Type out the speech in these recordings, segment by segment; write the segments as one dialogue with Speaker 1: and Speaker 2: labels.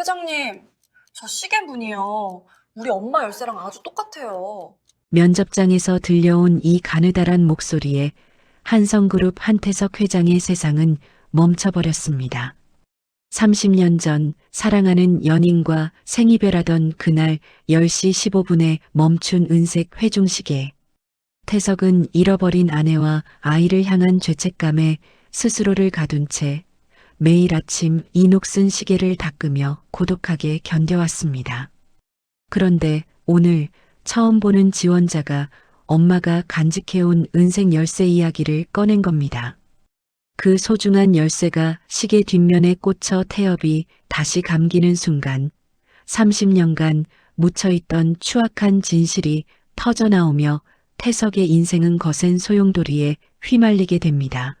Speaker 1: 회장님, 저 시계문이요. 우리 엄마 열쇠랑 아주 똑같아요.
Speaker 2: 면접장에서 들려온 이 가느다란 목소리에 한성그룹 한태석 회장의 세상은 멈춰버렸습니다. 30년 전 사랑하는 연인과 생이별하던 그날 10시 15분에 멈춘 은색 회중시계. 태석은 잃어버린 아내와 아이를 향한 죄책감에 스스로를 가둔 채 매일 아침 이 녹슨 시계를 닦으며 고독하게 견뎌왔습니다. 그런데 오늘 처음 보는 지원자가 엄마가 간직해온 은색 열쇠 이야기를 꺼낸 겁니다. 그 소중한 열쇠가 시계 뒷면에 꽂혀 태엽이 다시 감기는 순간 30년간 묻혀있던 추악한 진실이 터져나오며 태석의 인생은 거센 소용돌이에 휘말리게 됩니다.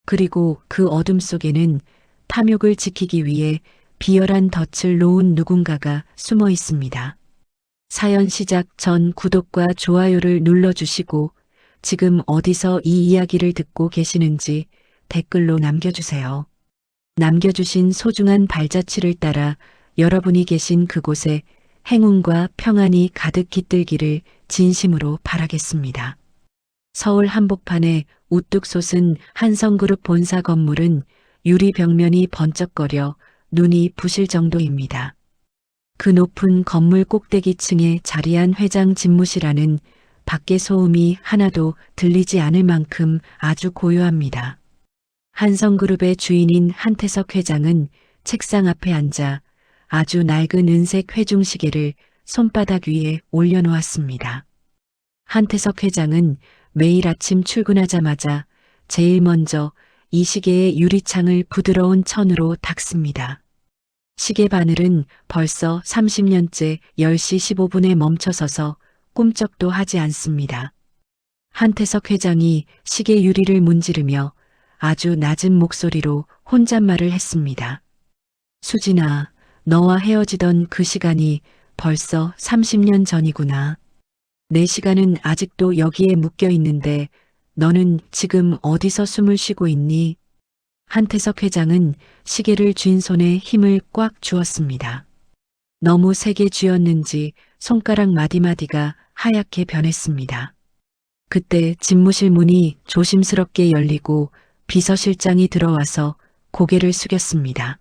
Speaker 2: 그리고 그 어둠 속에는 탐욕을 지키기 위해 비열한 덫을 놓은 누군가가 숨어 있습니다. 사연 시작 전 구독과 좋아요를 눌러주시고 지금 어디서 이 이야기를 듣고 계시는지 댓글로 남겨주세요. 남겨주신 소중한 발자취를 따라 여러분이 계신 그곳에 행운과 평안이 가득 깃들기를 진심으로 바라겠습니다. 서울 한복판에 우뚝 솟은 한성그룹 본사 건물은 유리 벽면이 번쩍거려 눈이 부실 정도입니다. 그 높은 건물 꼭대기층에 자리한 회장 집무실 안은 밖의 소음이 하나도 들리지 않을 만큼 아주 고요합니다. 한성그룹의 주인인 한태석 회장은 책상 앞에 앉아 아주 낡은 은색 회중시계를 손바닥 위에 올려놓았습니다. 한태석 회장은 매일 아침 출근하자마자 제일 먼저 이 시계의 유리창을 부드러운 천으로 닦습니다. 시계 바늘은 벌써 30년째 10시 15분에 멈춰서서 꿈쩍도 하지 않습니다. 한태석 회장이 시계 유리를 문지르며 아주 낮은 목소리로 혼잣말을 했습니다. 수진아, 너와 헤어지던 그 시간이 벌써 30년 전이구나. 내 시간은 아직도 여기에 묶여 있는데 너는 지금 어디서 숨을 쉬고 있니? 한태석 회장은 시계를 쥔 손에 힘을 꽉 주었습니다. 너무 세게 쥐었는지 손가락 마디마디가 하얗게 변했습니다. 그때 집무실 문이 조심스럽게 열리고 비서실장이 들어와서 고개를 숙였습니다.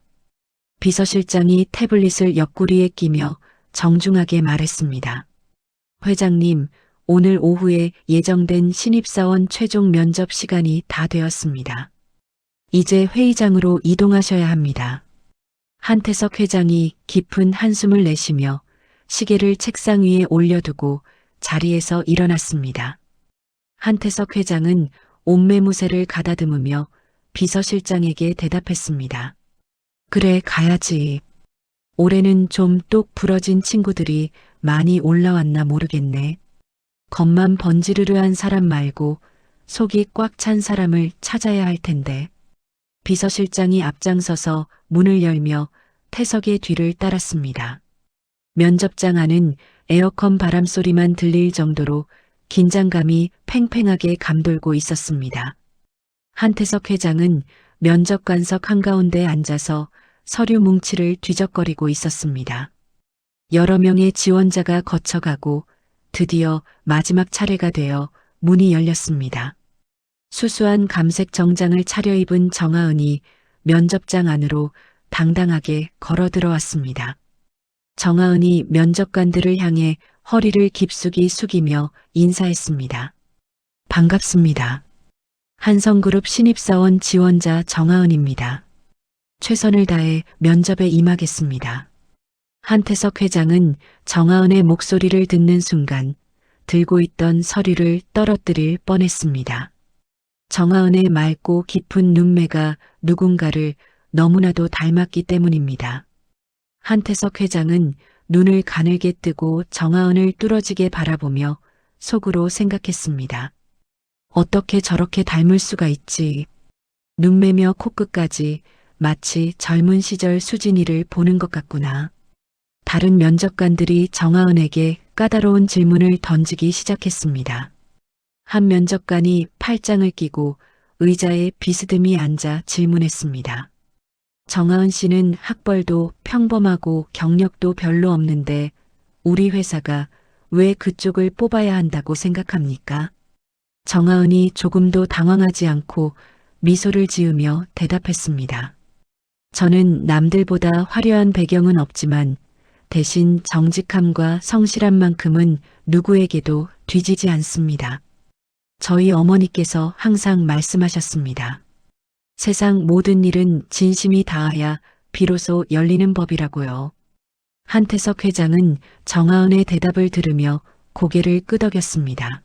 Speaker 2: 비서실장이 태블릿을 옆구리에 끼며 정중하게 말했습니다. 회장님, 오늘 오후에 예정된 신입사원 최종 면접 시간이 다 되었습니다. 이제 회의장으로 이동하셔야 합니다. 한태석 회장이 깊은 한숨을 내쉬며 시계를 책상 위에 올려두고 자리에서 일어났습니다. 한태석 회장은 옷매무새를 가다듬으며 비서실장에게 대답했습니다. 그래, 가야지. 올해는 좀 똑 부러진 친구들이 많이 올라왔나 모르겠네. 겉만 번지르르한 사람 말고 속이 꽉 찬 사람을 찾아야 할 텐데. 비서실장이 앞장서서 문을 열며 태석의 뒤를 따랐습니다. 면접장 안은 에어컨 바람소리만 들릴 정도로 긴장감이 팽팽하게 감돌고 있었습니다. 한태석 회장은 면접관석 한가운데 앉아서 서류 뭉치를 뒤적거리고 있었습니다. 여러 명의 지원자가 거쳐가고 드디어 마지막 차례가 되어 문이 열렸습니다. 수수한 감색 정장을 차려입은 정하은이 면접장 안으로 당당하게 걸어 들어왔습니다. 정하은이 면접관들을 향해 허리를 깊숙이 숙이며 인사했습니다. 반갑습니다. 한성그룹 신입사원 지원자 정하은입니다. 최선을 다해 면접에 임하겠습니다. 한태석 회장은 정하은의 목소리를 듣는 순간 들고 있던 서류를 떨어뜨릴 뻔했습니다. 정하은의 맑고 깊은 눈매가 누군가를 너무나도 닮았기 때문입니다. 한태석 회장은 눈을 가늘게 뜨고 정하은을 뚫어지게 바라보며 속으로 생각했습니다. 어떻게 저렇게 닮을 수가 있지? 눈매며 코끝까지 마치 젊은 시절 수진이를 보는 것 같구나. 다른 면접관들이 정하은에게 까다로운 질문을 던지기 시작했습니다. 한 면접관이 팔짱을 끼고 의자에 비스듬히 앉아 질문했습니다. 정하은 씨는 학벌도 평범하고 경력도 별로 없는데 우리 회사가 왜 그쪽을 뽑아야 한다고 생각합니까? 정하은이 조금도 당황하지 않고 미소를 지으며 대답했습니다. 저는 남들보다 화려한 배경은 없지만 대신 정직함과 성실함만큼은 누구에게도 뒤지지 않습니다. 저희 어머니께서 항상 말씀하셨습니다. 세상 모든 일은 진심이 닿아야 비로소 열리는 법이라고요. 한태석 회장은 정하은의 대답을 들으며 고개를 끄덕였습니다.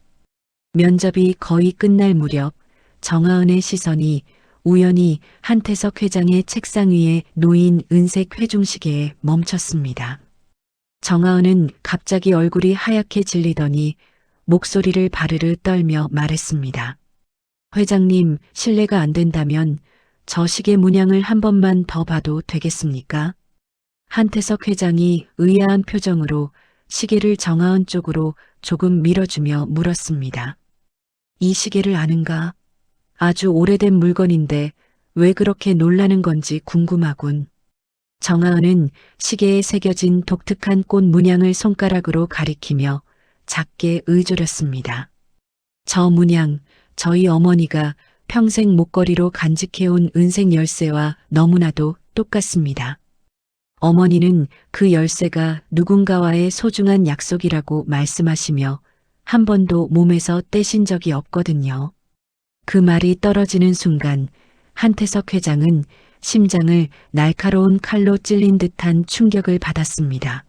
Speaker 2: 면접이 거의 끝날 무렵 정하은의 시선이 우연히 한태석 회장의 책상 위에 놓인 은색 회중시계에 멈췄습니다. 정하은은 갑자기 얼굴이 하얗게 질리더니 목소리를 바르르 떨며 말했습니다. 회장님, 실례가 안 된다면 저 시계 문양을 한 번만 더 봐도 되겠습니까? 한태석 회장이 의아한 표정으로 시계를 정하은 쪽으로 조금 밀어주며 물었습니다. 이 시계를 아는가? 아주 오래된 물건인데 왜 그렇게 놀라는 건지 궁금하군. 정하은은 시계에 새겨진 독특한 꽃 문양을 손가락으로 가리키며 작게 의조렸습니다. 저 문양, 저희 어머니가 평생 목걸이로 간직해온 은색 열쇠와 너무나도 똑같습니다. 어머니는 그 열쇠가 누군가와의 소중한 약속이라고 말씀하시며 한 번도 몸에서 떼신 적이 없거든요. 그 말이 떨어지는 순간 한태석 회장은 심장을 날카로운 칼로 찔린 듯한 충격을 받았습니다.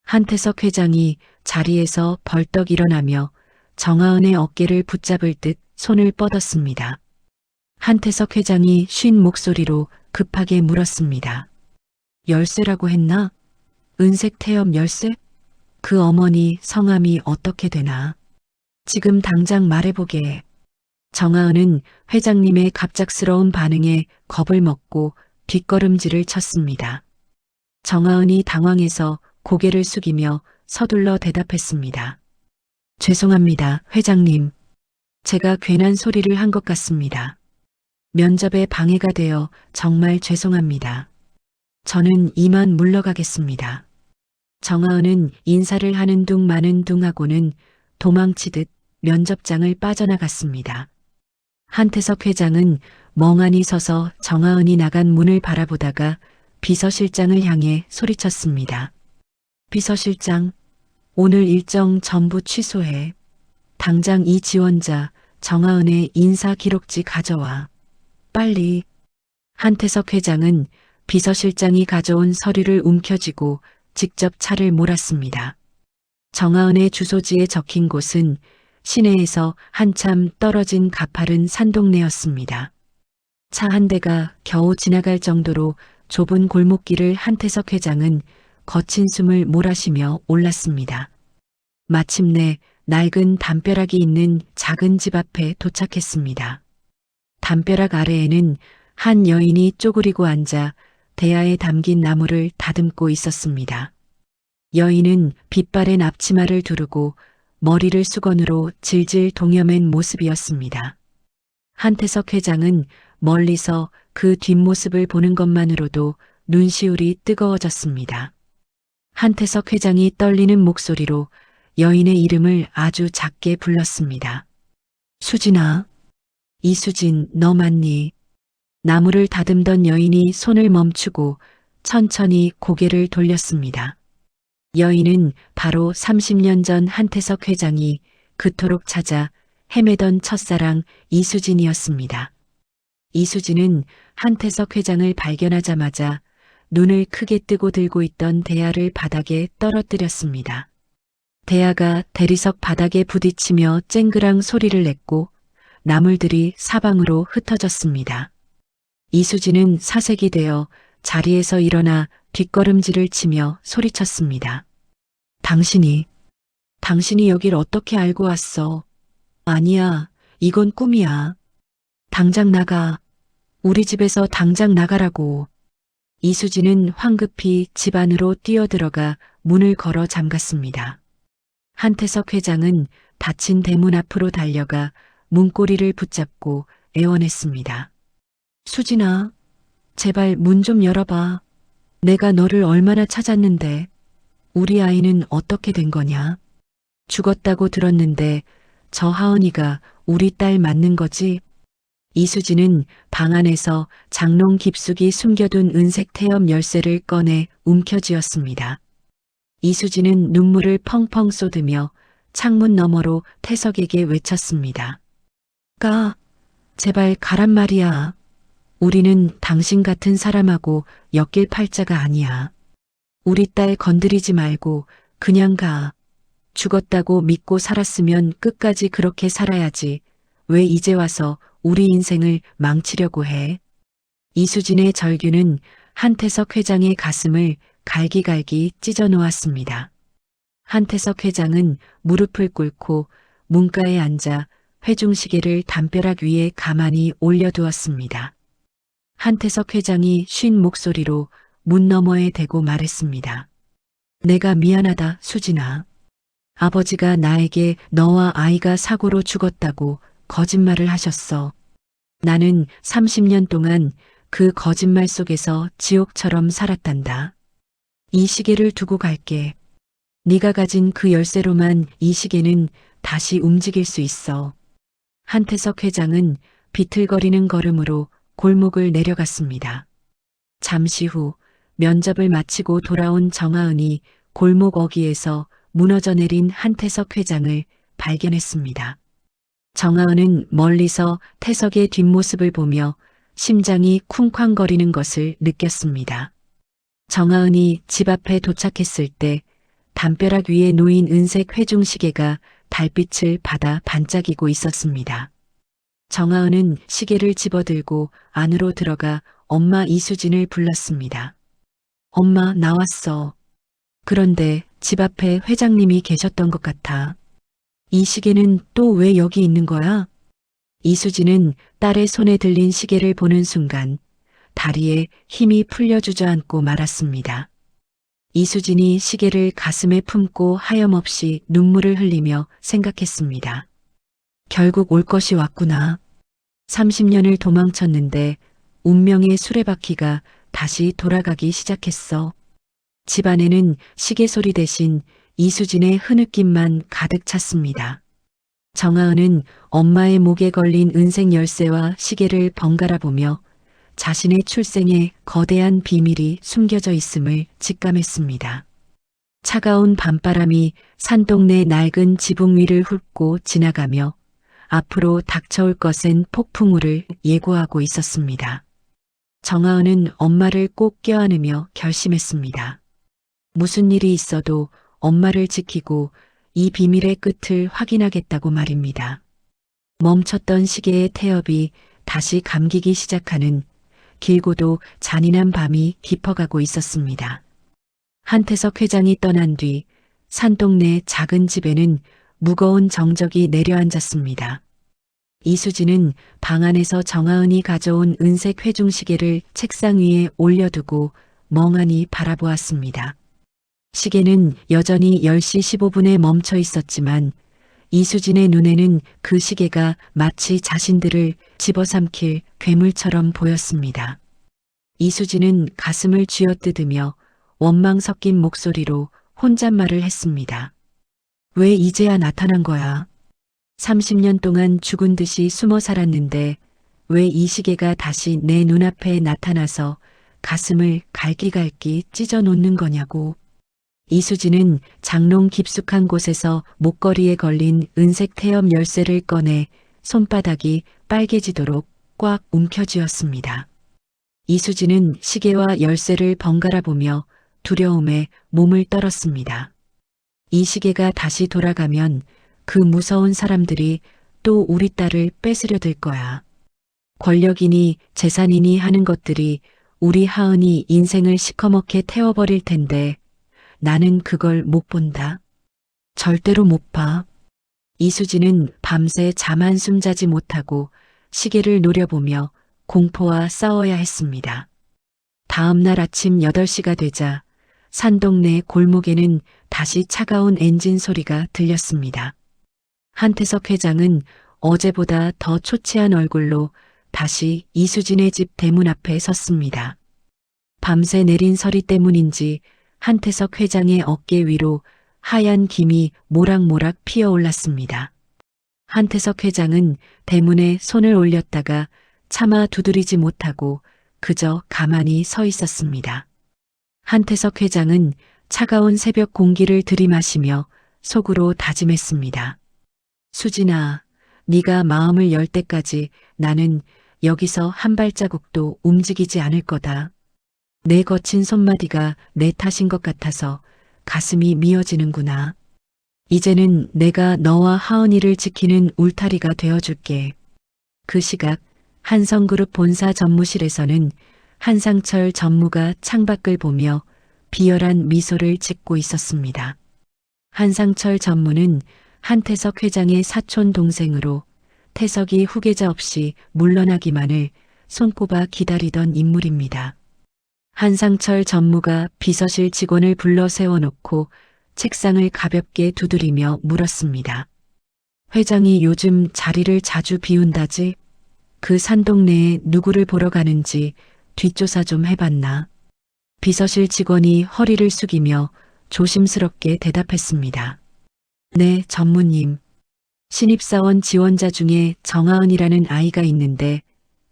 Speaker 2: 한태석 회장이 자리에서 벌떡 일어나며 정하은의 어깨를 붙잡을 듯 손을 뻗었습니다. 한태석 회장이 쉰 목소리로 급하게 물었습니다. 열쇠라고 했나? 은색 태엽 열쇠? 그 어머니 성함이 어떻게 되나? 지금 당장 말해보게. 정하은은 회장님의 갑작스러운 반응에 겁을 먹고 뒷걸음질을 쳤습니다. 정하은이 당황해서 고개를 숙이며 서둘러 대답했습니다. 죄송합니다, 회장님. 제가 괜한 소리를 한 것 같습니다. 면접에 방해가 되어 정말 죄송합니다. 저는 이만 물러가겠습니다. 정하은은 인사를 하는 둥 마는 둥 하고는 도망치듯 면접장을 빠져나갔습니다. 한태석 회장은 멍하니 서서 정하은이 나간 문을 바라보다가 비서실장을 향해 소리쳤습니다. 비서실장, 오늘 일정 전부 취소해. 당장 이 지원자 정하은의 인사 기록지 가져와. 빨리. 한태석 회장은 비서실장이 가져온 서류를 움켜쥐고 직접 차를 몰았습니다. 정하은의 주소지에 적힌 곳은 시내에서 한참 떨어진 가파른 산동네였습니다. 차 한 대가 겨우 지나갈 정도로 좁은 골목길을 한태석 회장은 거친 숨을 몰아쉬며 올랐습니다. 마침내 낡은 담벼락이 있는 작은 집 앞에 도착했습니다. 담벼락 아래에는 한 여인이 쪼그리고 앉아 대야에 담긴 나무를 다듬고 있었습니다. 여인은 빛바랜 앞치마를 두르고 머리를 수건으로 질질 동여맨 모습이었습니다. 한태석 회장은 멀리서 그 뒷모습을 보는 것만으로도 눈시울이 뜨거워졌습니다. 한태석 회장이 떨리는 목소리로 여인의 이름을 아주 작게 불렀습니다. 수진아. 이수진, 너 맞니? 나무를 다듬던 여인이 손을 멈추고 천천히 고개를 돌렸습니다. 여인은 바로 30년 전 한태석 회장이 그토록 찾아 헤매던 첫사랑 이수진이었습니다. 이수진은 한태석 회장을 발견하자마자 눈을 크게 뜨고 들고 있던 대야를 바닥에 떨어뜨렸습니다. 대야가 대리석 바닥에 부딪히며 쨍그랑 소리를 냈고 나물들이 사방으로 흩어졌습니다. 이수진은 사색이 되어 자리에서 일어나 뒷걸음질을 치며 소리쳤습니다. 당신이 여길 어떻게 알고 왔어? 아니야, 이건 꿈이야. 당장 나가. 우리 집에서 당장 나가라고. 이수진은 황급히 집 안으로 뛰어들어가 문을 걸어 잠갔습니다. 한태석 회장은 닫힌 대문 앞으로 달려가 문고리를 붙잡고 애원했습니다. 수진아, 제발 문 좀 열어봐. 내가 너를 얼마나 찾았는데. 우리 아이는 어떻게 된 거냐? 죽었다고 들었는데 저 하은이가 우리 딸 맞는 거지? 이수진은 방 안에서 장롱 깊숙이 숨겨둔 은색 태엽 열쇠를 꺼내 움켜쥐었습니다. 이수진은 눈물을 펑펑 쏟으며 창문 너머로 태석에게 외쳤습니다. 가, 제발 가란 말이야. 우리는 당신 같은 사람하고 엮일 팔자가 아니야. 우리 딸 건드리지 말고 그냥 가. 죽었다고 믿고 살았으면 끝까지 그렇게 살아야지. 왜 이제 와서 우리 인생을 망치려고 해? 이수진의 절규는 한태석 회장의 가슴을 갈기갈기 찢어 놓았습니다. 한태석 회장은 무릎을 꿇고 문가에 앉아 회중시계를 담벼락 위에 가만히 올려두었습니다. 한태석 회장이 쉰 목소리로 문 너머에 대고 말했습니다. 내가 미안하다, 수진아. 아버지가 나에게 너와 아이가 사고로 죽었다고 거짓말을 하셨어. 나는 30년 동안 그 거짓말 속에서 지옥처럼 살았단다. 이 시계를 두고 갈게. 네가 가진 그 열쇠로만 이 시계는 다시 움직일 수 있어. 한태석 회장은 비틀거리는 걸음으로 골목을 내려갔습니다. 잠시 후 면접을 마치고 돌아온 정하은이 골목 어귀에서 무너져 내린 한태석 회장을 발견했습니다. 정하은은 멀리서 태석의 뒷모습을 보며 심장이 쿵쾅거리는 것을 느꼈습니다. 정하은이 집 앞에 도착했을 때 담벼락 위에 놓인 은색 회중시계가 달빛을 받아 반짝이고 있었습니다. 정하은은 시계를 집어들고 안으로 들어가 엄마 이수진을 불렀습니다. 엄마, 나왔어. 그런데 집 앞에 회장님이 계셨던 것 같아. 이 시계는 또 왜 여기 있는 거야? 이수진은 딸의 손에 들린 시계를 보는 순간 다리에 힘이 풀려 주저앉고 말았습니다. 이수진이 시계를 가슴에 품고 하염없이 눈물을 흘리며 생각했습니다. 결국 올 것이 왔구나. 30년을 도망쳤는데 운명의 수레바퀴가 다시 돌아가기 시작했어. 집안에는 시계 소리 대신 이수진의 흐느낌만 가득 찼습니다. 정하은은 엄마의 목에 걸린 은색 열쇠와 시계를 번갈아 보며 자신의 출생에 거대한 비밀이 숨겨져 있음을 직감했습니다. 차가운 밤바람이 산동네 낡은 지붕 위를 훑고 지나가며 앞으로 닥쳐올 것은 폭풍우를 예고하고 있었습니다. 정하은은 엄마를 꼭 껴안으며 결심했습니다. 무슨 일이 있어도 엄마를 지키고 이 비밀의 끝을 확인하겠다고 말입니다. 멈췄던 시계의 태엽이 다시 감기기 시작하는 길고도 잔인한 밤이 깊어가고 있었습니다. 한태석 회장이 떠난 뒤 산동네 작은 집에는 무거운 정적이 내려앉았습니다. 이수진은 방 안에서 정하은이 가져온 은색 회중시계를 책상 위에 올려두고 멍하니 바라보았습니다. 시계는 여전히 10시 15분에 멈춰 있었지만 이수진의 눈에는 그 시계가 마치 자신들을 집어삼킬 괴물처럼 보였습니다. 이수진은 가슴을 쥐어뜯으며 원망 섞인 목소리로 혼잣말을 했습니다. 왜 이제야 나타난 거야? 30년 동안 죽은 듯이 숨어 살았는데 왜 이 시계가 다시 내 눈앞에 나타나서 가슴을 갈기갈기 찢어 놓는 거냐고. 이수진은 장롱 깊숙한 곳에서 목걸이에 걸린 은색 태엽 열쇠를 꺼내 손바닥이 빨개지도록 꽉 움켜쥐었습니다. 이수진은 시계와 열쇠를 번갈아 보며 두려움에 몸을 떨었습니다. 이 시계가 다시 돌아가면 그 무서운 사람들이 또 우리 딸을 뺏으려 들 거야. 권력이니 재산이니 하는 것들이 우리 하은이 인생을 시커멓게 태워버릴 텐데 나는 그걸 못 본다. 절대로 못 봐. 이수진은 밤새 잠 한숨 자지 못하고 시계를 노려보며 공포와 싸워야 했습니다. 다음 날 아침 8시가 되자 산동네 골목에는 다시 차가운 엔진 소리가 들렸습니다. 한태석 회장은 어제보다 더 초췌한 얼굴로 다시 이수진의 집 대문 앞에 섰습니다. 밤새 내린 서리 때문인지 한태석 회장의 어깨 위로 하얀 김이 모락모락 피어올랐습니다. 한태석 회장은 대문에 손을 올렸다가 차마 두드리지 못하고 그저 가만히 서 있었습니다. 한태석 회장은 차가운 새벽 공기를 들이마시며 속으로 다짐했습니다. 수진아, 네가 마음을 열 때까지 나는 여기서 한 발자국도 움직이지 않을 거다. 내 거친 손마디가 내 탓인 것 같아서 가슴이 미어지는구나. 이제는 내가 너와 하은이를 지키는 울타리가 되어줄게. 그 시각 한성그룹 본사 전무실에서는 한상철 전무가 창밖을 보며 비열한 미소를 짓고 있었습니다. 한상철 전무는 한태석 회장의 사촌 동생으로 태석이 후계자 없이 물러나기만을 손꼽아 기다리던 인물입니다. 한상철 전무가 비서실 직원을 불러 세워놓고 책상을 가볍게 두드리며 물었습니다. 회장이 요즘 자리를 자주 비운다지? 그 산동네에 누구를 보러 가는지 뒷조사 좀 해봤나? 비서실 직원이 허리를 숙이며 조심스럽게 대답했습니다. 네, 전무님. 신입사원 지원자 중에 정하은이라는 아이가 있는데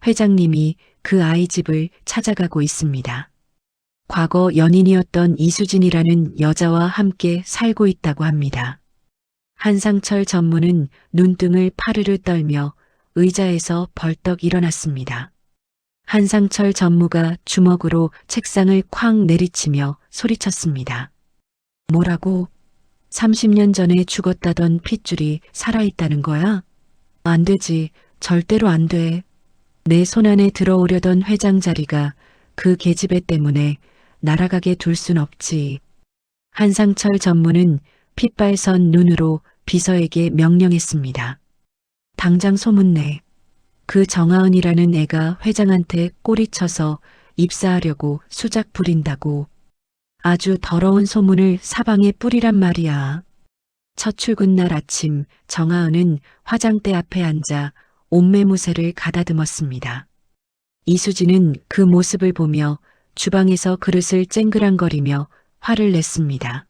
Speaker 2: 회장님이 그 아이 집을 찾아가고 있습니다. 과거 연인이었던 이수진이라는 여자와 함께 살고 있다고 합니다. 한상철 전무는 눈등을 파르르 떨며 의자에서 벌떡 일어났습니다. 한상철 전무가 주먹으로 책상을 쾅 내리치며 소리쳤습니다. 뭐라고? 30년 전에 죽었다던 핏줄이 살아있다는 거야? 안 되지. 절대로 안 돼. 내 손안에 들어오려던 회장 자리가 그 계집애 때문에 날아가게 둘 순 없지. 한상철 전무는 핏발선 눈으로 비서에게 명령했습니다. 당장 소문내. 그 정하은이라는 애가 회장한테 꼬리쳐서 입사하려고 수작 부린다고. 아주 더러운 소문을 사방에 뿌리란 말이야. 첫 출근 날 아침 정하은은 화장대 앞에 앉아 옷매무새를 가다듬었습니다. 이수진은 그 모습을 보며 주방에서 그릇을 쨍그랑거리며 화를 냈습니다.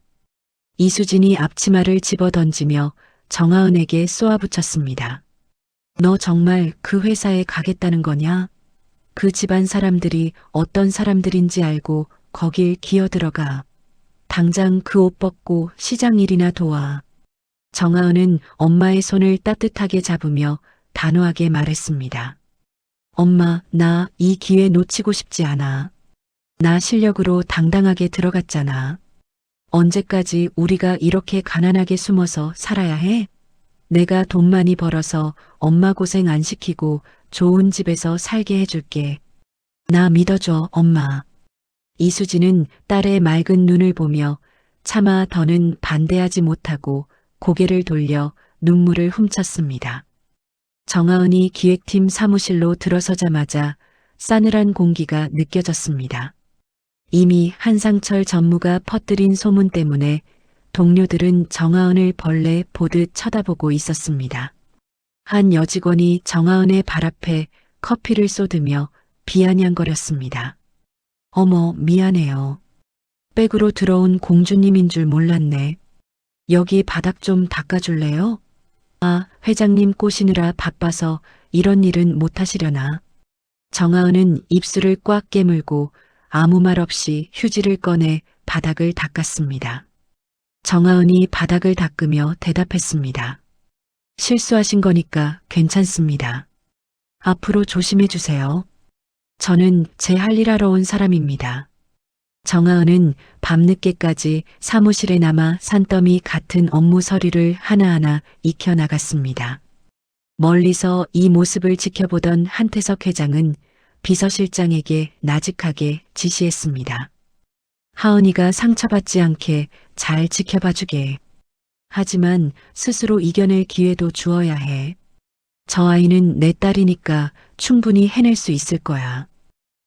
Speaker 2: 이수진이 앞치마를 집어던지며 정하은에게 쏘아붙였습니다. 너 정말 그 회사에 가겠다는 거냐? 그 집안 사람들이 어떤 사람들인지 알고 거길 기어들어가. 당장 그 옷 벗고 시장 일이나 도와. 정하은은 엄마의 손을 따뜻하게 잡으며 단호하게 말했습니다. 엄마, 나 이 기회 놓치고 싶지 않아. 나 실력으로 당당하게 들어갔잖아. 언제까지 우리가 이렇게 가난하게 숨어서 살아야 해? 내가 돈 많이 벌어서 엄마 고생 안 시키고 좋은 집에서 살게 해줄게. 나 믿어줘, 엄마. 이수진은 딸의 맑은 눈을 보며 차마 더는 반대하지 못하고 고개를 돌려 눈물을 훔쳤습니다. 정하은이 기획팀 사무실로 들어서자마자 싸늘한 공기가 느껴졌습니다. 이미 한상철 전무가 퍼뜨린 소문 때문에 동료들은 정하은을 벌레 보듯 쳐다보고 있었습니다. 한 여직원이 정하은의 발 앞에 커피를 쏟으며 비아냥거렸습니다. 어머, 미안해요. 백으로 들어온 공주님인 줄 몰랐네. 여기 바닥 좀 닦아줄래요? 아, 회장님 꼬시느라 바빠서 이런 일은 못하시려나. 정하은은 입술을 꽉 깨물고 아무 말 없이 휴지를 꺼내 바닥을 닦았습니다. 정하은이 바닥을 닦으며 대답했습니다. 실수하신 거니까 괜찮습니다. 앞으로 조심해 주세요. 저는 제 할 일 하러 온 사람입니다. 정하은은 밤늦게까지 사무실에 남아 산더미 같은 업무 서류를 하나하나 익혀 나갔습니다. 멀리서 이 모습을 지켜보던 한태석 회장은 비서실장에게 나직하게 지시했습니다. 하은이가 상처받지 않게 잘 지켜봐주게. 하지만 스스로 이겨낼 기회도 주어야 해. 저 아이는 내 딸이니까 충분히 해낼 수 있을 거야.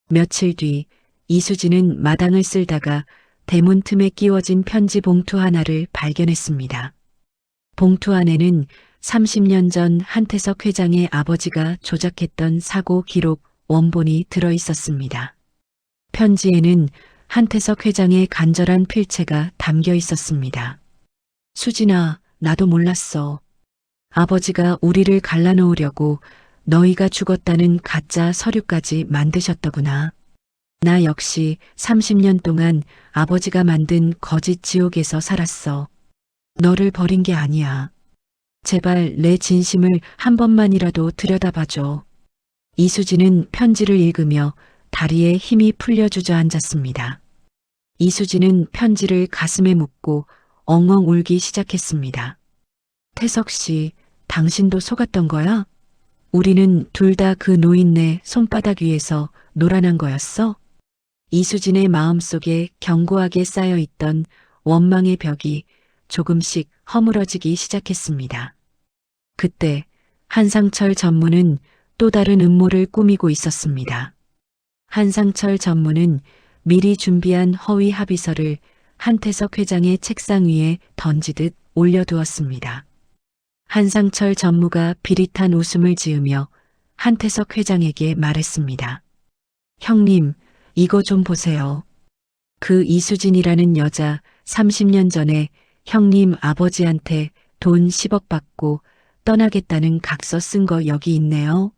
Speaker 2: 며칠 뒤 이수진은 마당을 쓸다가 대문 틈에 끼워진 편지 봉투 하나를 발견했습니다. 봉투 안에는 30년 전 한태석 회장의 아버지가 조작했던 사고 기록 원본이 들어 있었습니다. 편지에는 한태석 회장의 간절한 필체가 담겨 있었습니다. 수진아, 나도 몰랐어. 아버지가 우리를 갈라놓으려고 너희가 죽었다는 가짜 서류까지 만드셨더구나. 나 역시 30년 동안 아버지가 만든 거짓 지옥에서 살았어. 너를 버린 게 아니야. 제발 내 진심을 한 번만이라도 들여다봐줘. 이수진은 편지를 읽으며 다리에 힘이 풀려 주저앉았습니다. 이수진은 편지를 가슴에 묻고 엉엉 울기 시작했습니다. 태석 씨, 당신도 속았던 거야? 우리는 둘 다 그 노인네 손바닥 위에서 놀아난 거였어? 이수진의 마음속에 견고하게 쌓여있던 원망의 벽이 조금씩 허물어지기 시작했습니다. 그때 한상철 전무는 또 다른 음모를 꾸미고 있었습니다. 한상철 전무는 미리 준비한 허위 합의서를 한태석 회장의 책상 위에 던지듯 올려두었습니다. 한상철 전무가 비릿한 웃음을 지으며 한태석 회장에게 말했습니다. 형님, 이거 좀 보세요. 그 이수진이라는 여자 30년 전에 형님 아버지한테 돈 10억 받고 떠나겠다는 각서 쓴 거 여기 있네요.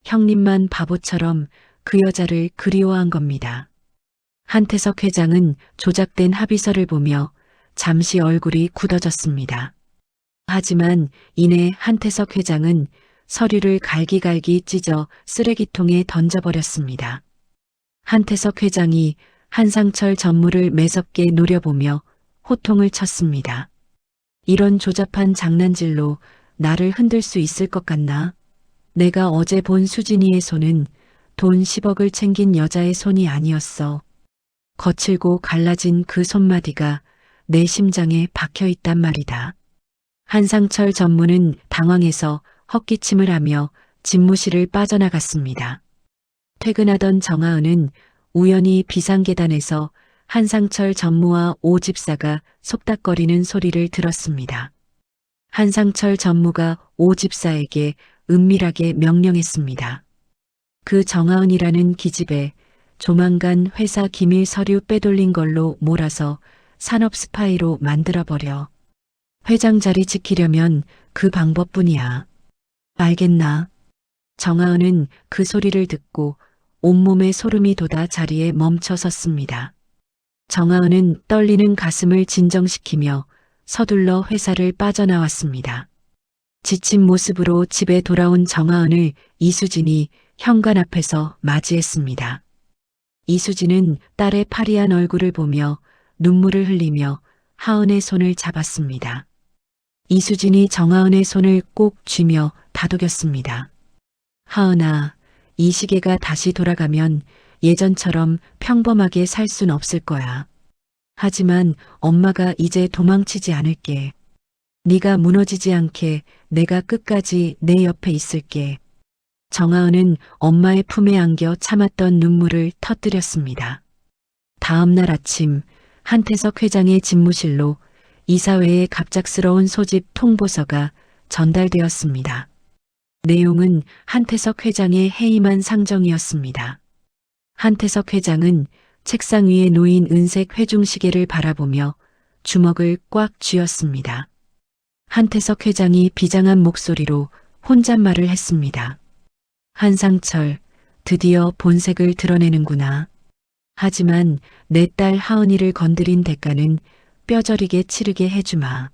Speaker 2: 형님만 바보처럼 그 여자를 그리워한 겁니다. 한태석 회장은 조작된 합의서를 보며 잠시 얼굴이 굳어졌습니다. 하지만 이내 한태석 회장은 서류를 갈기갈기 찢어 쓰레기통에 던져버렸습니다. 한태석 회장이 한상철 전무를 매섭게 노려보며 호통을 쳤습니다. 이런 조잡한 장난질로 나를 흔들 수 있을 것 같나? 내가 어제 본 수진이의 손은 돈 10억을 챙긴 여자의 손이 아니었어. 거칠고 갈라진 그 손마디가 내 심장에 박혀 있단 말이다. 한상철 전무는 당황해서 헛기침을 하며 집무실을 빠져나갔습니다. 퇴근하던 정하은은 우연히 비상계단에서 한상철 전무와 오 집사가 속닥거리는 소리를 들었습니다. 한상철 전무가 오 집사에게 은밀하게 명령했습니다. 그 정하은이라는 기집애 조만간 회사 기밀 서류 빼돌린 걸로 몰아서 산업 스파이로 만들어버려. 회장 자리 지키려면 그 방법뿐이야. 알겠나? 정하은은 그 소리를 듣고 온몸에 소름이 돋아 자리에 멈춰 섰습니다. 정하은은 떨리는 가슴을 진정시키며 서둘러 회사를 빠져나왔습니다. 지친 모습으로 집에 돌아온 정하은을 이수진이 현관 앞에서 맞이했습니다. 이수진은 딸의 파리한 얼굴을 보며 눈물을 흘리며 하은의 손을 잡았습니다. 이수진이 정하은의 손을 꼭 쥐며 다독였습니다. 하은아, 이 시계가 다시 돌아가면 예전처럼 평범하게 살 순 없을 거야. 하지만 엄마가 이제 도망치지 않을게. 네가 무너지지 않게 내가 끝까지 내 옆에 있을게. 정하은은 엄마의 품에 안겨 참았던 눈물을 터뜨렸습니다. 다음 날 아침 한태석 회장의 집무실로 이사회의 갑작스러운 소집 통보서가 전달되었습니다. 내용은 한태석 회장의 해임한 상정이었습니다. 한태석 회장은 책상 위에 놓인 은색 회중시계를 바라보며 주먹을 꽉 쥐었습니다. 한태석 회장이 비장한 목소리로 혼잣말을 했습니다. 한상철, 드디어 본색을 드러내는구나. 하지만 내 딸 하은이를 건드린 대가는 뼈저리게 치르게 해주마.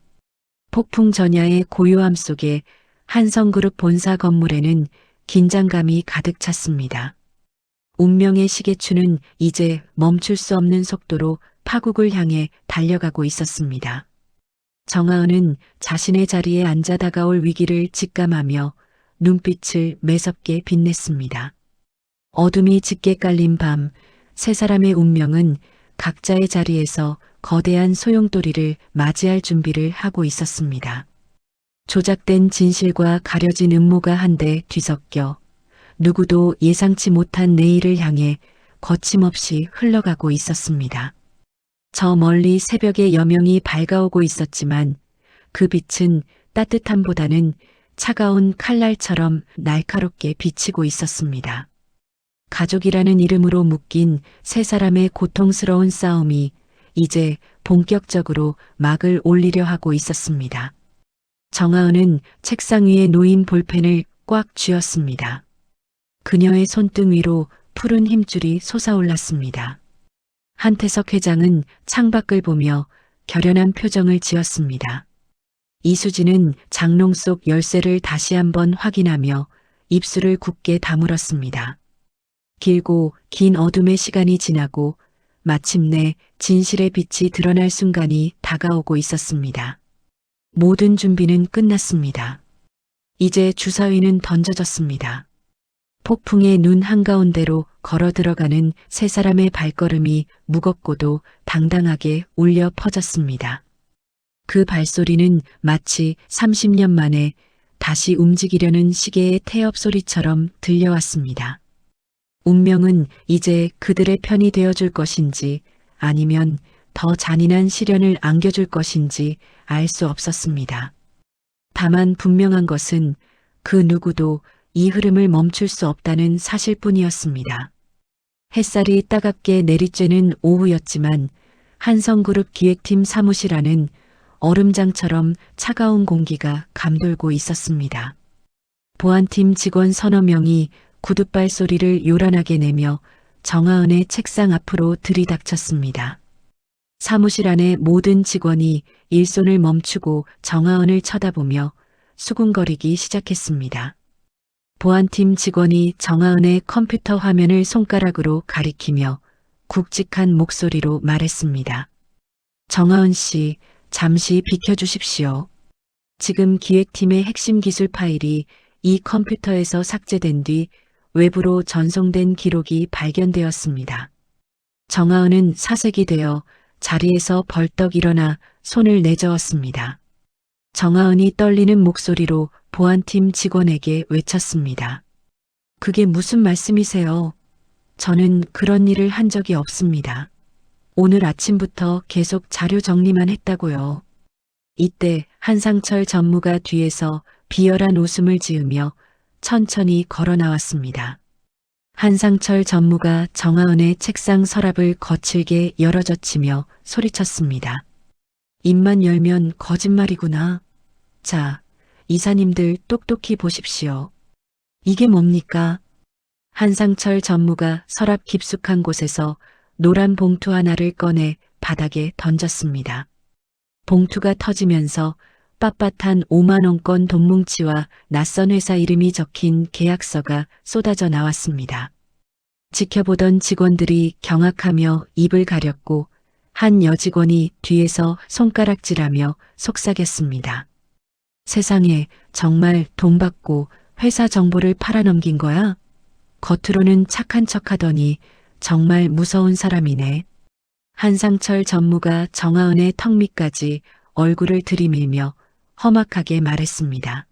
Speaker 2: 폭풍 전야의 고요함 속에 한성그룹 본사 건물에는 긴장감이 가득 찼습니다. 운명의 시계추는 이제 멈출 수 없는 속도로 파국을 향해 달려가고 있었습니다. 정하은은 자신의 자리에 앉아 다가올 위기를 직감하며 눈빛을 매섭게 빛냈습니다. 어둠이 짙게 깔린 밤, 세 사람의 운명은 각자의 자리에서 거대한 소용돌이를 맞이할 준비를 하고 있었습니다. 조작된 진실과 가려진 음모가 한데 뒤섞여 누구도 예상치 못한 내일을 향해 거침없이 흘러가고 있었습니다. 저 멀리 새벽의 여명이 밝아오고 있었지만 그 빛은 따뜻함보다는 차가운 칼날처럼 날카롭게 비치고 있었습니다. 가족이라는 이름으로 묶인 세 사람의 고통스러운 싸움이 이제 본격적으로 막을 올리려 하고 있었습니다. 정하은은 책상 위에 놓인 볼펜을 꽉 쥐었습니다. 그녀의 손등 위로 푸른 힘줄이 솟아올랐습니다. 한태석 회장은 창밖을 보며 결연한 표정을 지었습니다. 이수진은 장롱 속 열쇠를 다시 한번 확인하며 입술을 굳게 다물었습니다. 길고 긴 어둠의 시간이 지나고 마침내 진실의 빛이 드러날 순간이 다가오고 있었습니다. 모든 준비는 끝났습니다. 이제 주사위는 던져졌습니다. 폭풍의 눈 한가운데로 걸어 들어가는 세 사람의 발걸음이 무겁고도 당당하게 울려 퍼졌습니다. 그 발소리는 마치 30년 만에 다시 움직이려는 시계의 태엽 소리처럼 들려왔습니다. 운명은 이제 그들의 편이 되어줄 것인지 아니면 더 잔인한 시련을 안겨줄 것인지 알 수 없었습니다. 다만 분명한 것은 그 누구도 이 흐름을 멈출 수 없다는 사실뿐이었습니다. 햇살이 따갑게 내리쬐는 오후였지만 한성그룹 기획팀 사무실 안은 얼음장처럼 차가운 공기가 감돌고 있었습니다. 보안팀 직원 서너 명이 구둣발 소리를 요란하게 내며 정하은의 책상 앞으로 들이닥쳤습니다. 사무실 안의 모든 직원이 일손을 멈추고 정하은을 쳐다보며 수군거리기 시작했습니다. 보안팀 직원이 정하은의 컴퓨터 화면을 손가락으로 가리키며 굵직한 목소리로 말했습니다. 정하은 씨, 잠시 비켜주십시오. 지금 기획팀의 핵심 기술 파일이 이 컴퓨터에서 삭제된 뒤 외부로 전송된 기록이 발견되었습니다. 정하은은 사색이 되어 자리에서 벌떡 일어나 손을 내저었습니다. 정하은이 떨리는 목소리로 보안팀 직원에게 외쳤습니다. 그게 무슨 말씀이세요? 저는 그런 일을 한 적이 없습니다. 오늘 아침부터 계속 자료 정리만 했다고요. 이때 한상철 전무가 뒤에서 비열한 웃음을 지으며 천천히 걸어 나왔습니다. 한상철 전무가 정하은의 책상 서랍을 거칠게 열어젖히며 소리쳤습니다. 입만 열면 거짓말이구나. 자, 이사님들 똑똑히 보십시오. 이게 뭡니까? 한상철 전무가 서랍 깊숙한 곳에서 노란 봉투 하나를 꺼내 바닥에 던졌습니다. 봉투가 터지면서 빳빳한 5만 원권 돈뭉치와 낯선 회사 이름이 적힌 계약서가 쏟아져 나왔습니다. 지켜보던 직원들이 경악하며 입을 가렸고 한 여직원이 뒤에서 손가락질하며 속삭였습니다. 세상에 정말 돈 받고 회사 정보를 팔아넘긴 거야? 겉으로는 착한 척하더니 정말 무서운 사람이네. 한상철 전무가 정하은의 턱 밑까지 얼굴을 들이밀며 험악하게 말했습니다.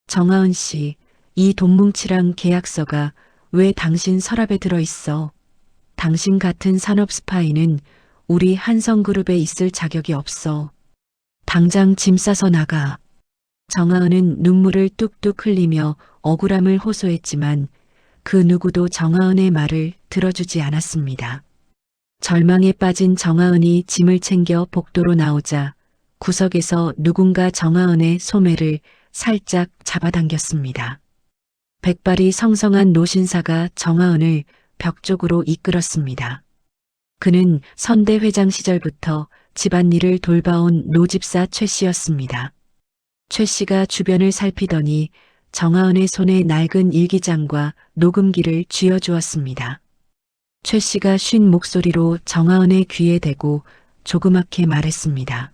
Speaker 2: 정하은 씨, 이 돈뭉치랑 계약서가 왜 당신 서랍에 들어있어? 당신 같은 산업 스파이는 우리 한성그룹에 있을 자격이 없어. 당장 짐 싸서 나가. 정하은은 눈물을 뚝뚝 흘리며 억울함을 호소했지만 그 누구도 정하은의 말을 들어주지 않았습니다. 절망에 빠진 정하은이 짐을 챙겨 복도로 나오자 구석에서 누군가 정하은의 소매를 살짝 잡아당겼습니다. 백발이 성성한 노신사가 정하은을 벽 쪽으로 이끌었습니다. 그는 선대 회장 시절부터 집안일을 돌봐온 노집사 최 씨였습니다. 최 씨가 주변을 살피더니 정하은의 손에 낡은 일기장과 녹음기를 쥐어주었습니다. 최 씨가 쉰 목소리로 정하은의 귀에 대고 조그맣게 말했습니다.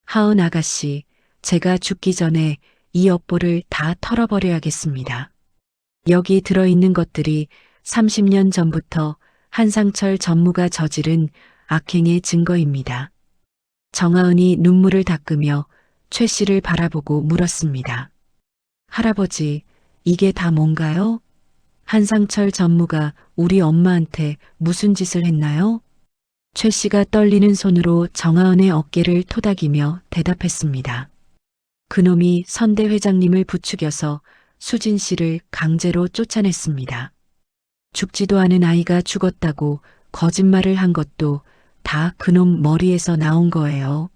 Speaker 2: 하은 아가씨, 제가 죽기 전에 이 업보를 다 털어버려야겠습니다. 여기 들어있는 것들이 30년 전부터 한상철 전무가 저지른 악행의 증거입니다. 정하은이 눈물을 닦으며 최 씨를 바라보고 물었습니다. 할아버지, 이게 다 뭔가요? 한상철 전무가 우리 엄마한테 무슨 짓을 했나요? 최 씨가 떨리는 손으로 정하은의 어깨를 토닥이며 대답했습니다. 그놈이 선대 회장님을 부추겨서 수진 씨를 강제로 쫓아냈습니다. 죽지도 않은 아이가 죽었다고 거짓말을 한 것도 다 그놈 머리에서 나온 거예요.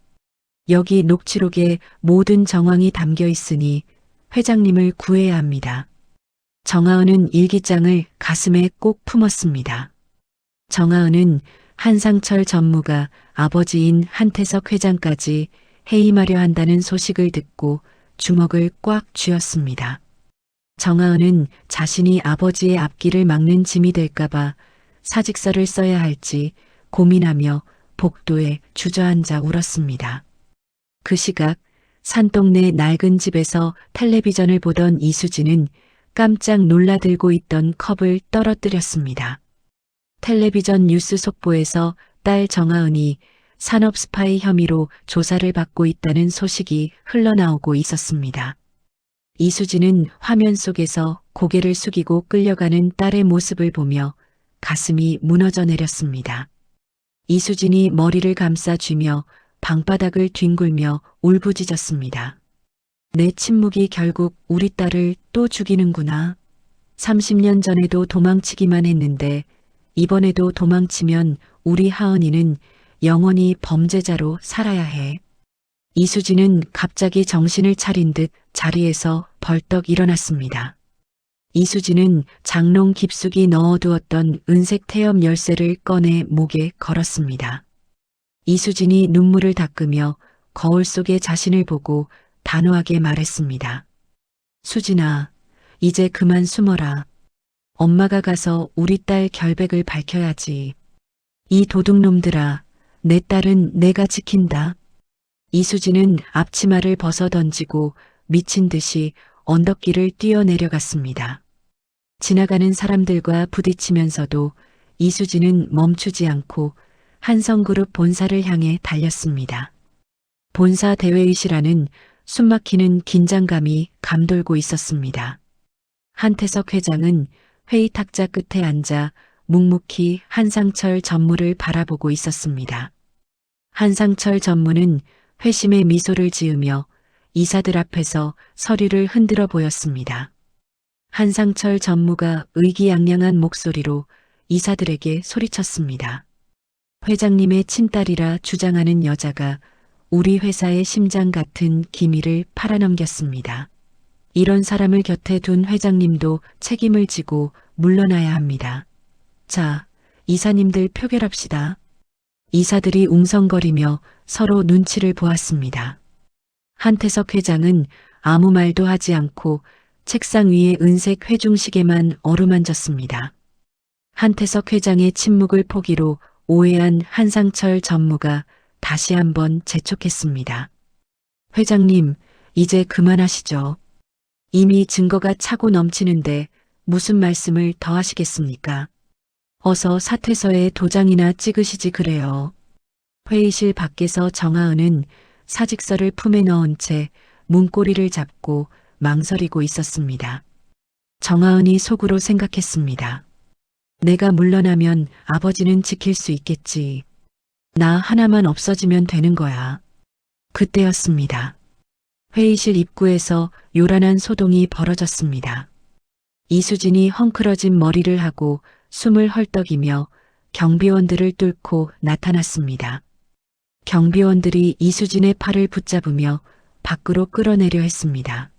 Speaker 2: 여기 녹취록에 모든 정황이 담겨 있으니 회장님을 구해야 합니다. 정하은은 일기장을 가슴에 꼭 품었습니다. 정하은은 한상철 전무가 아버지인 한태석 회장까지 해임하려 한다는 소식을 듣고 주먹을 꽉 쥐었습니다. 정하은은 자신이 아버지의 앞길을 막는 짐이 될까봐 사직서를 써야 할지 고민하며 복도에 주저앉아 울었습니다. 그 시각 산동네 낡은 집에서 텔레비전을 보던 이수진은 깜짝 놀라들고 있던 컵을 떨어뜨렸습니다. 텔레비전 뉴스 속보에서 딸 정하은이 산업 스파이 혐의로 조사를 받고 있다는 소식이 흘러나오고 있었습니다. 이수진은 화면 속에서 고개를 숙이고 끌려가는 딸의 모습을 보며 가슴이 무너져 내렸습니다. 이수진이 머리를 감싸쥐며 방바닥을 뒹굴며 울부짖었습니다. 내 침묵이 결국 우리 딸을 또 죽이는구나. 30년 전에도 도망치기만 했는데 이번에도 도망치면 우리 하은이는 영원히 범죄자로 살아야 해. 이수진은 갑자기 정신을 차린 듯 자리에서 벌떡 일어났습니다. 이수진은 장롱 깊숙이 넣어두었던 은색 태엽 열쇠를 꺼내 목에 걸었습니다. 이수진이 눈물을 닦으며 거울 속의 자신을 보고 단호하게 말했습니다. 수진아, 이제 그만 숨어라. 엄마가 가서 우리 딸 결백을 밝혀야지. 이 도둑놈들아, 내 딸은 내가 지킨다. 이수진은 앞치마를 벗어 던지고 미친 듯이 언덕길을 뛰어내려갔습니다. 지나가는 사람들과 부딪히면서도 이수진은 멈추지 않고 한성그룹 본사를 향해 달렸습니다. 본사 대회의실안은 숨막히는 긴장감이 감돌고 있었습니다. 한태석 회장은 회의 탁자 끝에 앉아 묵묵히 한상철 전무를 바라보고 있었습니다. 한상철 전무는 회심의 미소를 지으며 이사들 앞에서 서류를 흔들어 보였습니다. 한상철 전무가 의기양양한 목소리로 이사들에게 소리쳤습니다. 회장님의 친딸이라 주장하는 여자가 우리 회사의 심장 같은 기밀을 팔아넘겼습니다. 이런 사람을 곁에 둔 회장님도 책임을 지고 물러나야 합니다. 자, 이사님들 표결합시다. 이사들이 웅성거리며 서로 눈치를 보았습니다. 한태석 회장은 아무 말도 하지 않고 책상 위에 은색 회중시계만 어루만졌습니다. 한태석 회장의 침묵을 포기로 오해한 한상철 전무가 다시 한번 재촉했습니다. 회장님, 이제 그만하시죠. 이미 증거가 차고 넘치는데 무슨 말씀을 더 하시겠습니까? 어서 사퇴서에 도장이나 찍으시지 그래요. 회의실 밖에서 정하은은 사직서를 품에 넣은 채 문고리를 잡고 망설이고 있었습니다. 정하은이 속으로 생각했습니다. 내가 물러나면 아버지는 지킬 수 있겠지. 나 하나만 없어지면 되는 거야. 그때였습니다. 회의실 입구에서 요란한 소동이 벌어졌습니다. 이수진이 헝클어진 머리를 하고 숨을 헐떡이며 경비원들을 뚫고 나타났습니다. 경비원들이 이수진의 팔을 붙잡으며 밖으로 끌어내려 했습니다.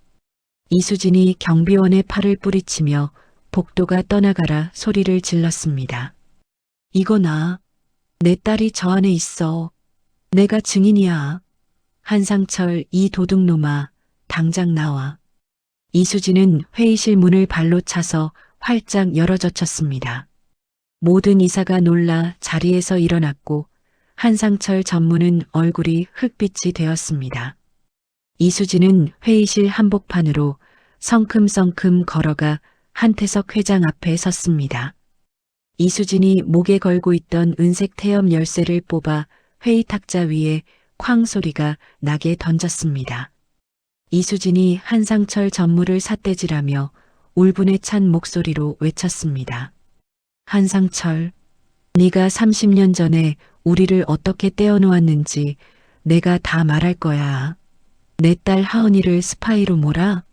Speaker 2: 이수진이 경비원의 팔을 뿌리치며 복도가 떠나가라 소리를 질렀습니다. 이거나, 내 딸이 저 안에 있어. 내가 증인이야. 한상철 이 도둑놈아, 당장 나와. 이수진은 회의실 문을 발로 차서 활짝 열어젖혔습니다. 모든 이사가 놀라 자리에서 일어났고 한상철 전무는 얼굴이 흑빛이 되었습니다. 이수진은 회의실 한복판으로 성큼성큼 걸어가 한태석 회장 앞에 섰습니다. 이수진이 목에 걸고 있던 은색 태엽 열쇠를 뽑아 회의 탁자 위에 쾅 소리가 나게 던졌습니다. 이수진이 한상철 전무를 삿대질하며 울분에 찬 목소리로 외쳤습니다. 한상철, 네가 30년 전에 우리를 어떻게 떼어놓았는지 내가 다 말할 거야. 내 딸 하은이를 스파이로 몰아?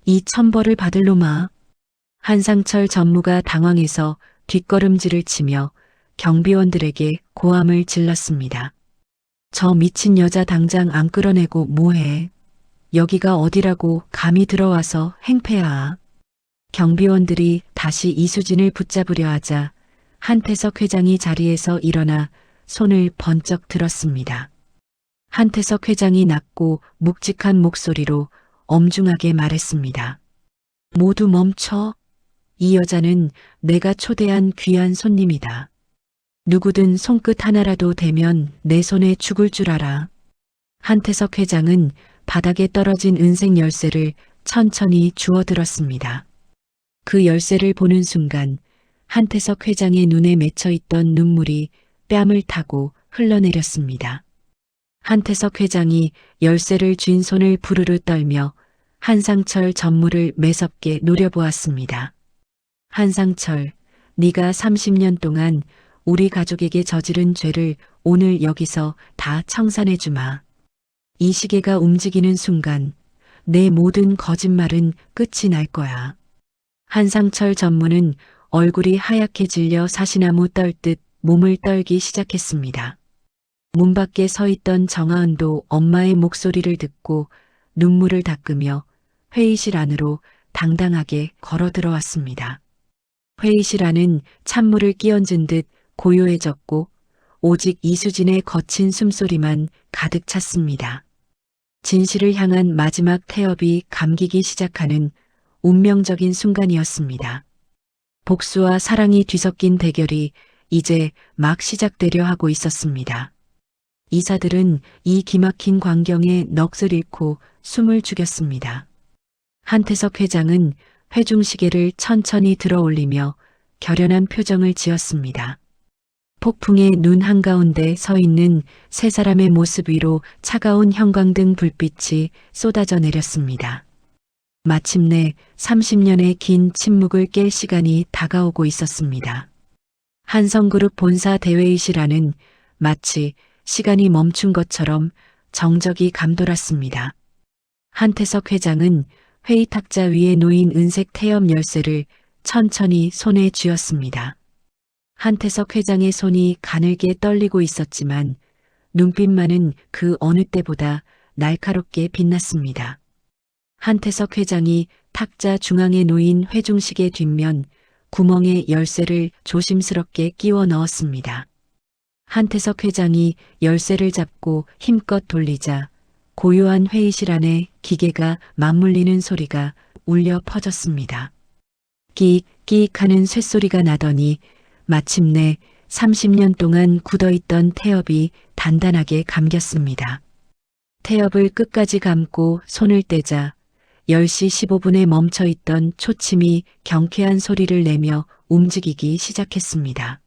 Speaker 2: 이 천벌을 받을 놈아. 한상철 전무가 당황해서 뒷걸음질을 치며 경비원들에게 고함을 질렀습니다. 저 미친 여자 당장 안 끌어내고 뭐해? 여기가 어디라고 감히 들어와서 행패야. 경비원들이 다시 이수진을 붙잡으려 하자 한태석 회장이 자리에서 일어나 손을 번쩍 들었습니다. 한태석 회장이 낮고 묵직한 목소리로 엄중하게 말했습니다. 모두 멈춰. 이 여자는 내가 초대한 귀한 손님이다. 누구든 손끝 하나라도 대면 내 손에 죽을 줄 알아. 한태석 회장은 바닥에 떨어진 은색 열쇠를 천천히 주워들었습니다. 그 열쇠를 보는 순간 한태석 회장의 눈에 맺혀 있던 눈물이 뺨을 타고 흘러내렸습니다. 한태석 회장이 열쇠를 쥔 손을 부르르 떨며 한상철 전무를 매섭게 노려보았습니다. 한상철, 네가 30년 동안 우리 가족에게 저지른 죄를 오늘 여기서 다 청산해 주마. 이 시계가 움직이는 순간 내 모든 거짓말은 끝이 날 거야. 한상철 전무는 얼굴이 하얗게 질려 사시나무 떨듯 몸을 떨기 시작했습니다. 문 밖에 서 있던 정하은도 엄마의 목소리를 듣고 눈물을 닦으며 회의실 안으로 당당하게 걸어 들어왔습니다. 회의실 안은 찬물을 끼얹은 듯 고요해졌고 오직 이수진의 거친 숨소리만 가득 찼습니다. 진실을 향한 마지막 태엽이 감기기 시작하는 운명적인 순간이었습니다. 복수와 사랑이 뒤섞인 대결이 이제 막 시작되려 하고 있었습니다. 이사들은 이 기막힌 광경에 넋을 잃고 숨을 죽였습니다. 한태석 회장은 회중시계를 천천히 들어 올리며 결연한 표정을 지었습니다. 폭풍의 눈 한가운데 서 있는 세 사람의 모습 위로 차가운 형광등 불빛이 쏟아져 내렸습니다. 마침내 30년의 긴 침묵을 깰 시간이 다가오고 있었습니다. 한성그룹 본사 대회의실 안은 마치 시간이 멈춘 것처럼 정적이 감돌았습니다. 한태석 회장은 회의 탁자 위에 놓인 은색 태엽 열쇠를 천천히 손에 쥐었습니다. 한태석 회장의 손이 가늘게 떨리고 있었지만 눈빛만은 그 어느 때보다 날카롭게 빛났습니다. 한태석 회장이 탁자 중앙에 놓인 회중식의 뒷면 구멍에 열쇠를 조심스럽게 끼워 넣었습니다. 한태석 회장이 열쇠를 잡고 힘껏 돌리자 고요한 회의실 안에 기계가 맞물리는 소리가 울려 퍼졌습니다. 끼익 하는 쇳소리가 나더니 마침내 30년 동안 굳어있던 태엽이 단단하게 감겼습니다. 태엽을 끝까지 감고 손을 떼자 10시 15분에 멈춰있던 초침이 경쾌한 소리를 내며 움직이기 시작했습니다.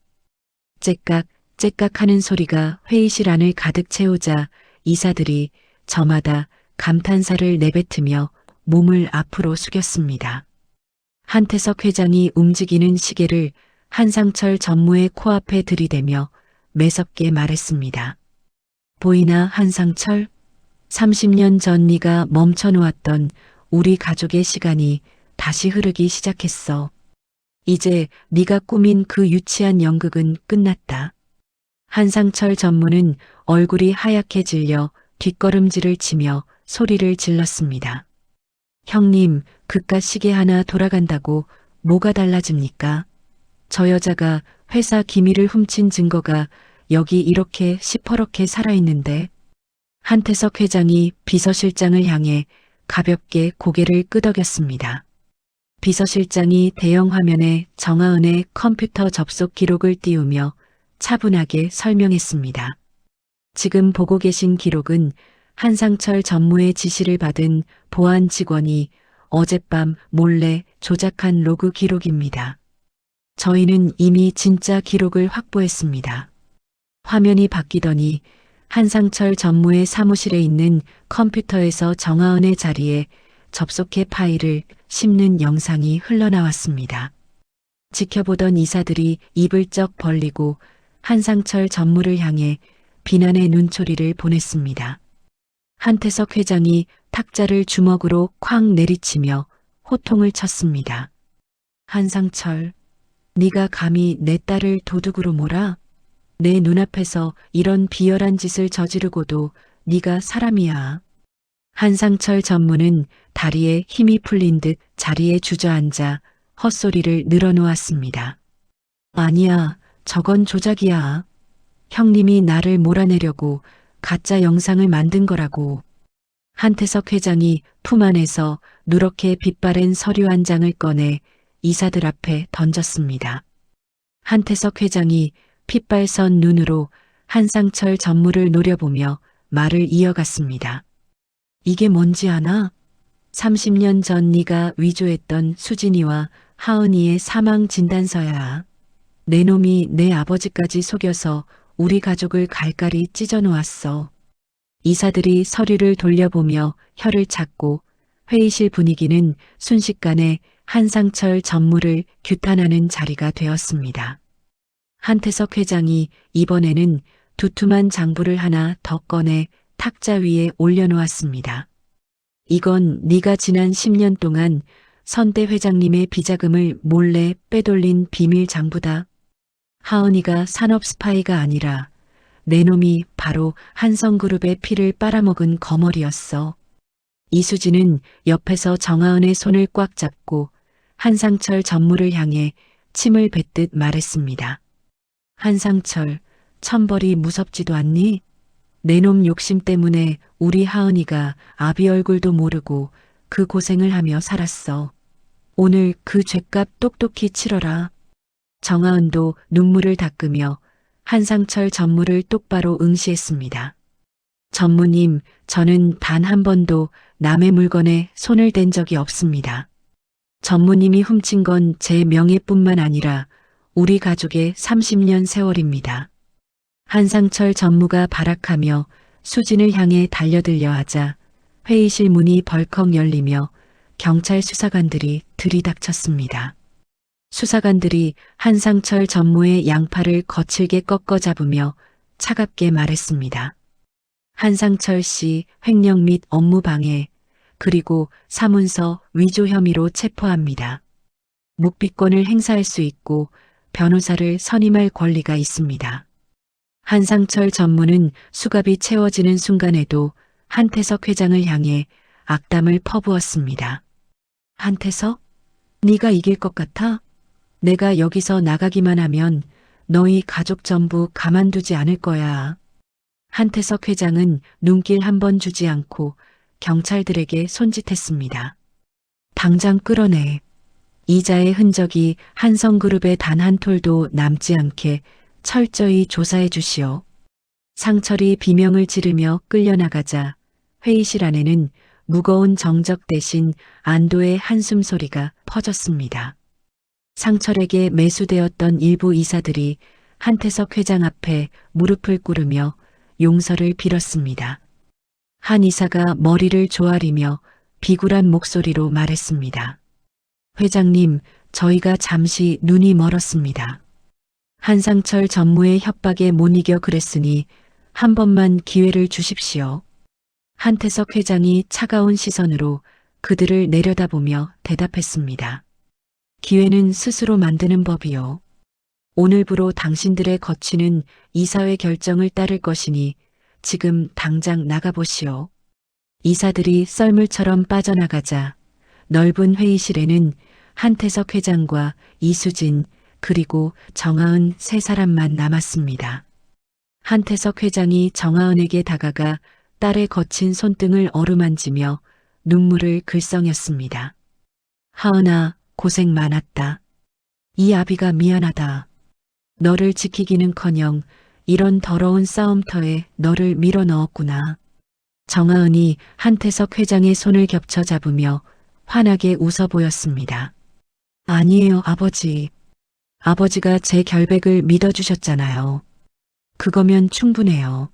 Speaker 2: 째깍 하는 소리가 회의실 안을 가득 채우자 이사들이 저마다 감탄사를 내뱉으며 몸을 앞으로 숙였습니다. 한태석 회장이 움직이는 시계를 한상철 전무의 코앞에 들이대며 매섭게 말했습니다. 보이나 한상철? 30년 전 네가 멈춰놓았던 우리 가족의 시간이 다시 흐르기 시작했어. 이제 네가 꾸민 그 유치한 연극은 끝났다. 한상철 전무는 얼굴이 하얗게 질려 뒷걸음질을 치며 소리를 질렀습니다. 형님, 그깟 시계 하나 돌아간다고 뭐가 달라집니까? 저 여자가 회사 기밀을 훔친 증거가 여기 이렇게 시퍼렇게 살아있는데. 한태석 회장이 비서실장을 향해 가볍게 고개를 끄덕였습니다. 비서실장이 대형 화면에 정하은의 컴퓨터 접속 기록을 띄우며 차분하게 설명했습니다. 지금 보고 계신 기록은 한상철 전무의 지시를 받은 보안 직원이 어젯밤 몰래 조작한 로그 기록입니다. 저희는 이미 진짜 기록을 확보했습니다. 화면이 바뀌더니 한상철 전무의 사무실에 있는 컴퓨터에서 정하은의 자리에 접속해 파일을 씹는 영상이 흘러나왔습니다. 지켜보던 이사들이 입을 쩍 벌리고 한상철 전무를 향해 비난의 눈초리를 보냈습니다. 한태석 회장이 탁자를 주먹으로 쾅 내리치며 호통을 쳤습니다. 한상철, 네가 감히 내 딸을 도둑으로 몰아? 내 눈앞에서 이런 비열한 짓을 저지르고도 네가 사람이야. 한상철 전무는 다리에 힘이 풀린 듯 자리에 주저앉아 헛소리를 늘어놓았습니다. 아니야, 저건 조작이야. 형님이 나를 몰아내려고 가짜 영상을 만든 거라고. 한태석 회장이 품 안에서 누렇게 빛바랜 서류 한 장을 꺼내 이사들 앞에 던졌습니다. 한태석 회장이 핏발선 눈으로 한상철 전무를 노려보며 말을 이어갔습니다. 이게 뭔지 아나? 30년 전 네가 위조했던 수진이와 하은이의 사망 진단서야. 내 놈이 내 아버지까지 속여서 우리 가족을 갈갈이 찢어 놓았어. 이사들이 서류를 돌려보며 혀를 찾고 회의실 분위기는 순식간에 한상철 전무를 규탄하는 자리가 되었습니다. 한태석 회장이 이번에는 두툼한 장부를 하나 더 꺼내 탁자 위에 올려놓았습니다. 이건 네가 지난 10년 동안 선대 회장님의 비자금을 몰래 빼돌린 비밀 장부다. 하은이가 산업 스파이가 아니라 내 놈이 바로 한성그룹의 피를 빨아먹은 거머리였어. 이수진은 옆에서 정하은의 손을 꽉 잡고 한상철 전무를 향해 침을 뱉듯 말했습니다. 한상철, 천벌이 무섭지도 않니? 내 놈 욕심 때문에 우리 하은이가 아비 얼굴도 모르고 그 고생을 하며 살았어. 오늘 그 죗값 똑똑히 치러라. 정하은도 눈물을 닦으며 한상철 전무를 똑바로 응시했습니다. 전무님, 저는 단 한 번도 남의 물건에 손을 댄 적이 없습니다. 전무님이 훔친 건 제 명예뿐만 아니라 우리 가족의 30년 세월입니다. 한상철 전무가 발악하며 수진을 향해 달려들려 하자 회의실 문이 벌컥 열리며 경찰 수사관들이 들이닥쳤습니다. 수사관들이 한상철 전무의 양팔을 거칠게 꺾어 잡으며 차갑게 말했습니다. 한상철 씨 횡령 및 업무 방해, 그리고 사문서 위조 혐의로 체포합니다. 묵비권을 행사할 수 있고 변호사를 선임할 권리가 있습니다. 한상철 전무는 수갑이 채워지는 순간에도 한태석 회장을 향해 악담을 퍼부었습니다. 한태석? 네가 이길 것 같아? 내가 여기서 나가기만 하면 너희 가족 전부 가만두지 않을 거야. 한태석 회장은 눈길 한 번 주지 않고 경찰들에게 손짓했습니다. 당장 끌어내. 이자의 흔적이 한성그룹의 단 한 톨도 남지 않게 철저히 조사해 주시오. 상철이 비명을 지르며 끌려나가자 회의실 안에는 무거운 정적 대신 안도의 한숨 소리가 퍼졌습니다. 상철에게 매수되었던 일부 이사들이 한태석 회장 앞에 무릎을 꿇으며 용서를 빌었습니다. 한 이사가 머리를 조아리며 비굴한 목소리로 말했습니다. 회장님, 저희가 잠시 눈이 멀었습니다. 한상철 전무의 협박에 못 이겨 그랬으니 한 번만 기회를 주십시오. 한태석 회장이 차가운 시선으로 그들을 내려다보며 대답했습니다. 기회는 스스로 만드는 법이요. 오늘부로 당신들의 거취는 이사회 결정을 따를 것이니 지금 당장 나가보시오. 이사들이 썰물처럼 빠져나가자 넓은 회의실에는 한태석 회장과 이수진 그리고 정하은 세 사람만 남았습니다. 한태석 회장이 정하은에게 다가가 딸의 거친 손등을 어루만지며 눈물을 글썽였습니다. 하은아, 고생 많았다. 이 아비가 미안하다. 너를 지키기는커녕 이런 더러운 싸움터에 너를 밀어넣었구나. 정하은이 한태석 회장의 손을 겹쳐 잡으며 환하게 웃어 보였습니다. 아니에요, 아버지. 아버지가 제 결백을 믿어주셨잖아요. 그거면 충분해요.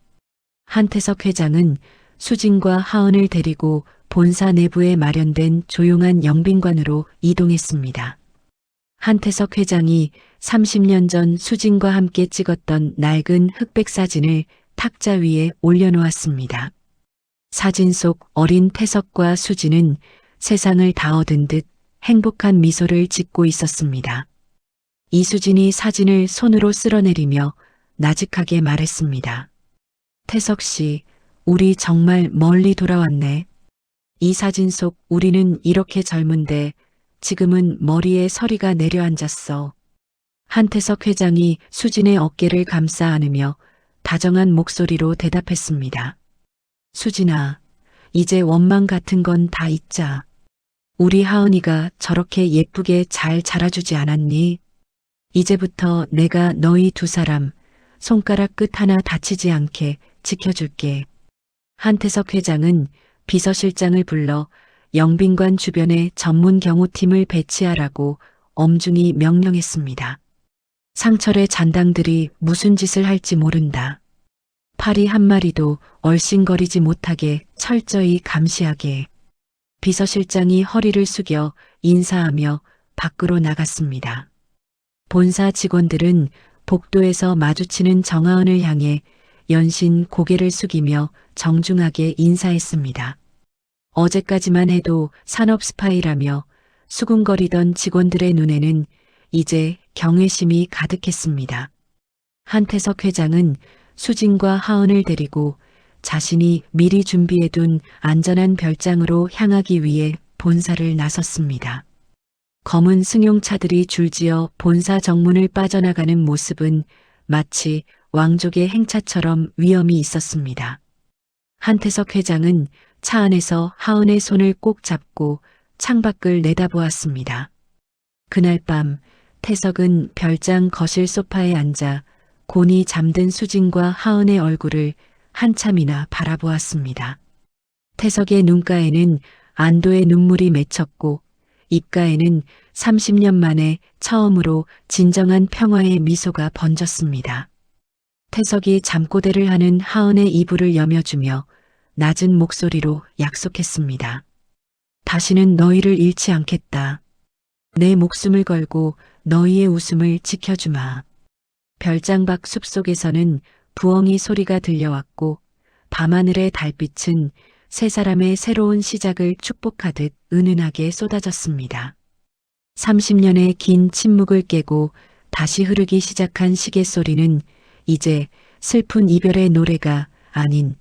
Speaker 2: 한태석 회장은 수진과 하은을 데리고 본사 내부에 마련된 조용한 영빈관으로 이동했습니다. 한태석 회장이 30년 전 수진과 함께 찍었던 낡은 흑백 사진을 탁자 위에 올려놓았습니다. 사진 속 어린 태석과 수지는 세상을 다 얻은 듯 행복한 미소를 짓고 있었습니다. 이수진이 사진을 손으로 쓸어내리며 나직하게 말했습니다. 태석 씨, 우리 정말 멀리 돌아왔네. 이 사진 속 우리는 이렇게 젊은데 지금은 머리에 서리가 내려앉았어. 한태석 회장이 수진의 어깨를 감싸 안으며 다정한 목소리로 대답했습니다. 수진아, 이제 원망 같은 건 다 잊자. 우리 하은이가 저렇게 예쁘게 잘 자라주지 않았니? 이제부터 내가 너희 두 사람 손가락 끝 하나 다치지 않게 지켜줄게. 한태석 회장은 비서실장을 불러 영빈관 주변에 전문 경호팀을 배치하라고 엄중히 명령했습니다. 상철의 잔당들이 무슨 짓을 할지 모른다. 파리 한 마리도 얼씬거리지 못하게 철저히 감시하게. 비서실장이 허리를 숙여 인사하며 밖으로 나갔습니다. 본사 직원들은 복도에서 마주치는 정하은을 향해 연신 고개를 숙이며 정중하게 인사했습니다. 어제까지만 해도 산업 스파이라며 수군거리던 직원들의 눈에는 이제 경외심이 가득했습니다. 한태석 회장은 수진과 하은을 데리고 자신이 미리 준비해둔 안전한 별장으로 향하기 위해 본사를 나섰습니다. 검은 승용차들이 줄지어 본사 정문을 빠져나가는 모습은 마치 왕족의 행차처럼 위엄이 있었습니다. 한태석 회장은 차 안에서 하은의 손을 꼭 잡고 창밖을 내다보았습니다. 그날 밤 태석은 별장 거실 소파에 앉아 곤히 잠든 수진과 하은의 얼굴을 한참이나 바라보았습니다. 태석의 눈가에는 안도의 눈물이 맺혔고 입가에는 30년 만에 처음으로 진정한 평화의 미소가 번졌습니다. 태석이 잠꼬대를 하는 하은의 이불을 여며주며 낮은 목소리로 약속했습니다. 다시는 너희를 잃지 않겠다. 내 목숨을 걸고 너희의 웃음을 지켜주마. 별장 밖 숲속에서는 부엉이 소리가 들려왔고 밤하늘의 달빛은 세 사람의 새로운 시작을 축복하듯 은은하게 쏟아졌습니다. 30년의 긴 침묵을 깨고 다시 흐르기 시작한 시계 소리는 이제 슬픈 이별의 노래가 아닌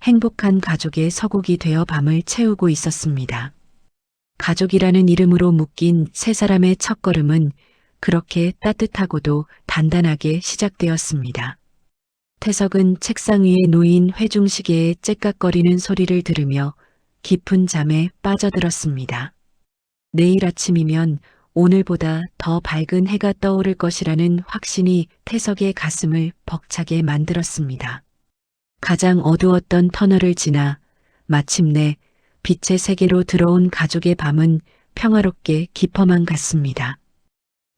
Speaker 2: 행복한 가족의 서곡이 되어 밤을 채우고 있었습니다. 가족이라는 이름으로 묶인 세 사람의 첫걸음은 그렇게 따뜻하고도 단단하게 시작되었습니다. 태석은 책상 위에 놓인 회중시계의 째깍거리는 소리를 들으며 깊은 잠에 빠져들었습니다. 내일 아침이면 오늘보다 더 밝은 해가 떠오를 것이라는 확신이 태석의 가슴을 벅차게 만들었습니다. 가장 어두웠던 터널을 지나 마침내 빛의 세계로 들어온 가족의 밤은 평화롭게 깊어만 갔습니다.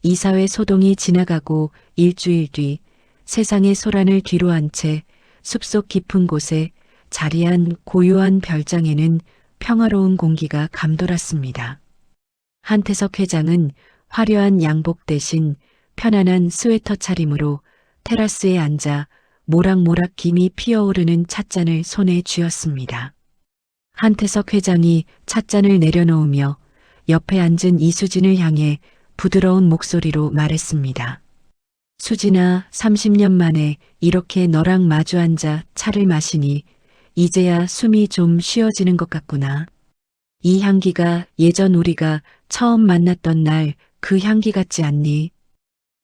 Speaker 2: 이사회 소동이 지나가고 일주일 뒤 세상의 소란을 뒤로한 채 숲속 깊은 곳에 자리한 고요한 별장에는 평화로운 공기가 감돌았습니다. 한태석 회장은 화려한 양복 대신 편안한 스웨터 차림으로 테라스에 앉아 모락모락 김이 피어오르는 찻잔을 손에 쥐었습니다. 한태석 회장이 찻잔을 내려놓으며 옆에 앉은 이수진을 향해 부드러운 목소리로 말했습니다. 수진아, 30년 만에 이렇게 너랑 마주 앉아 차를 마시니 이제야 숨이 좀 쉬어지는 것 같구나. 이 향기가 예전 우리가 처음 만났던 날 그 향기 같지 않니?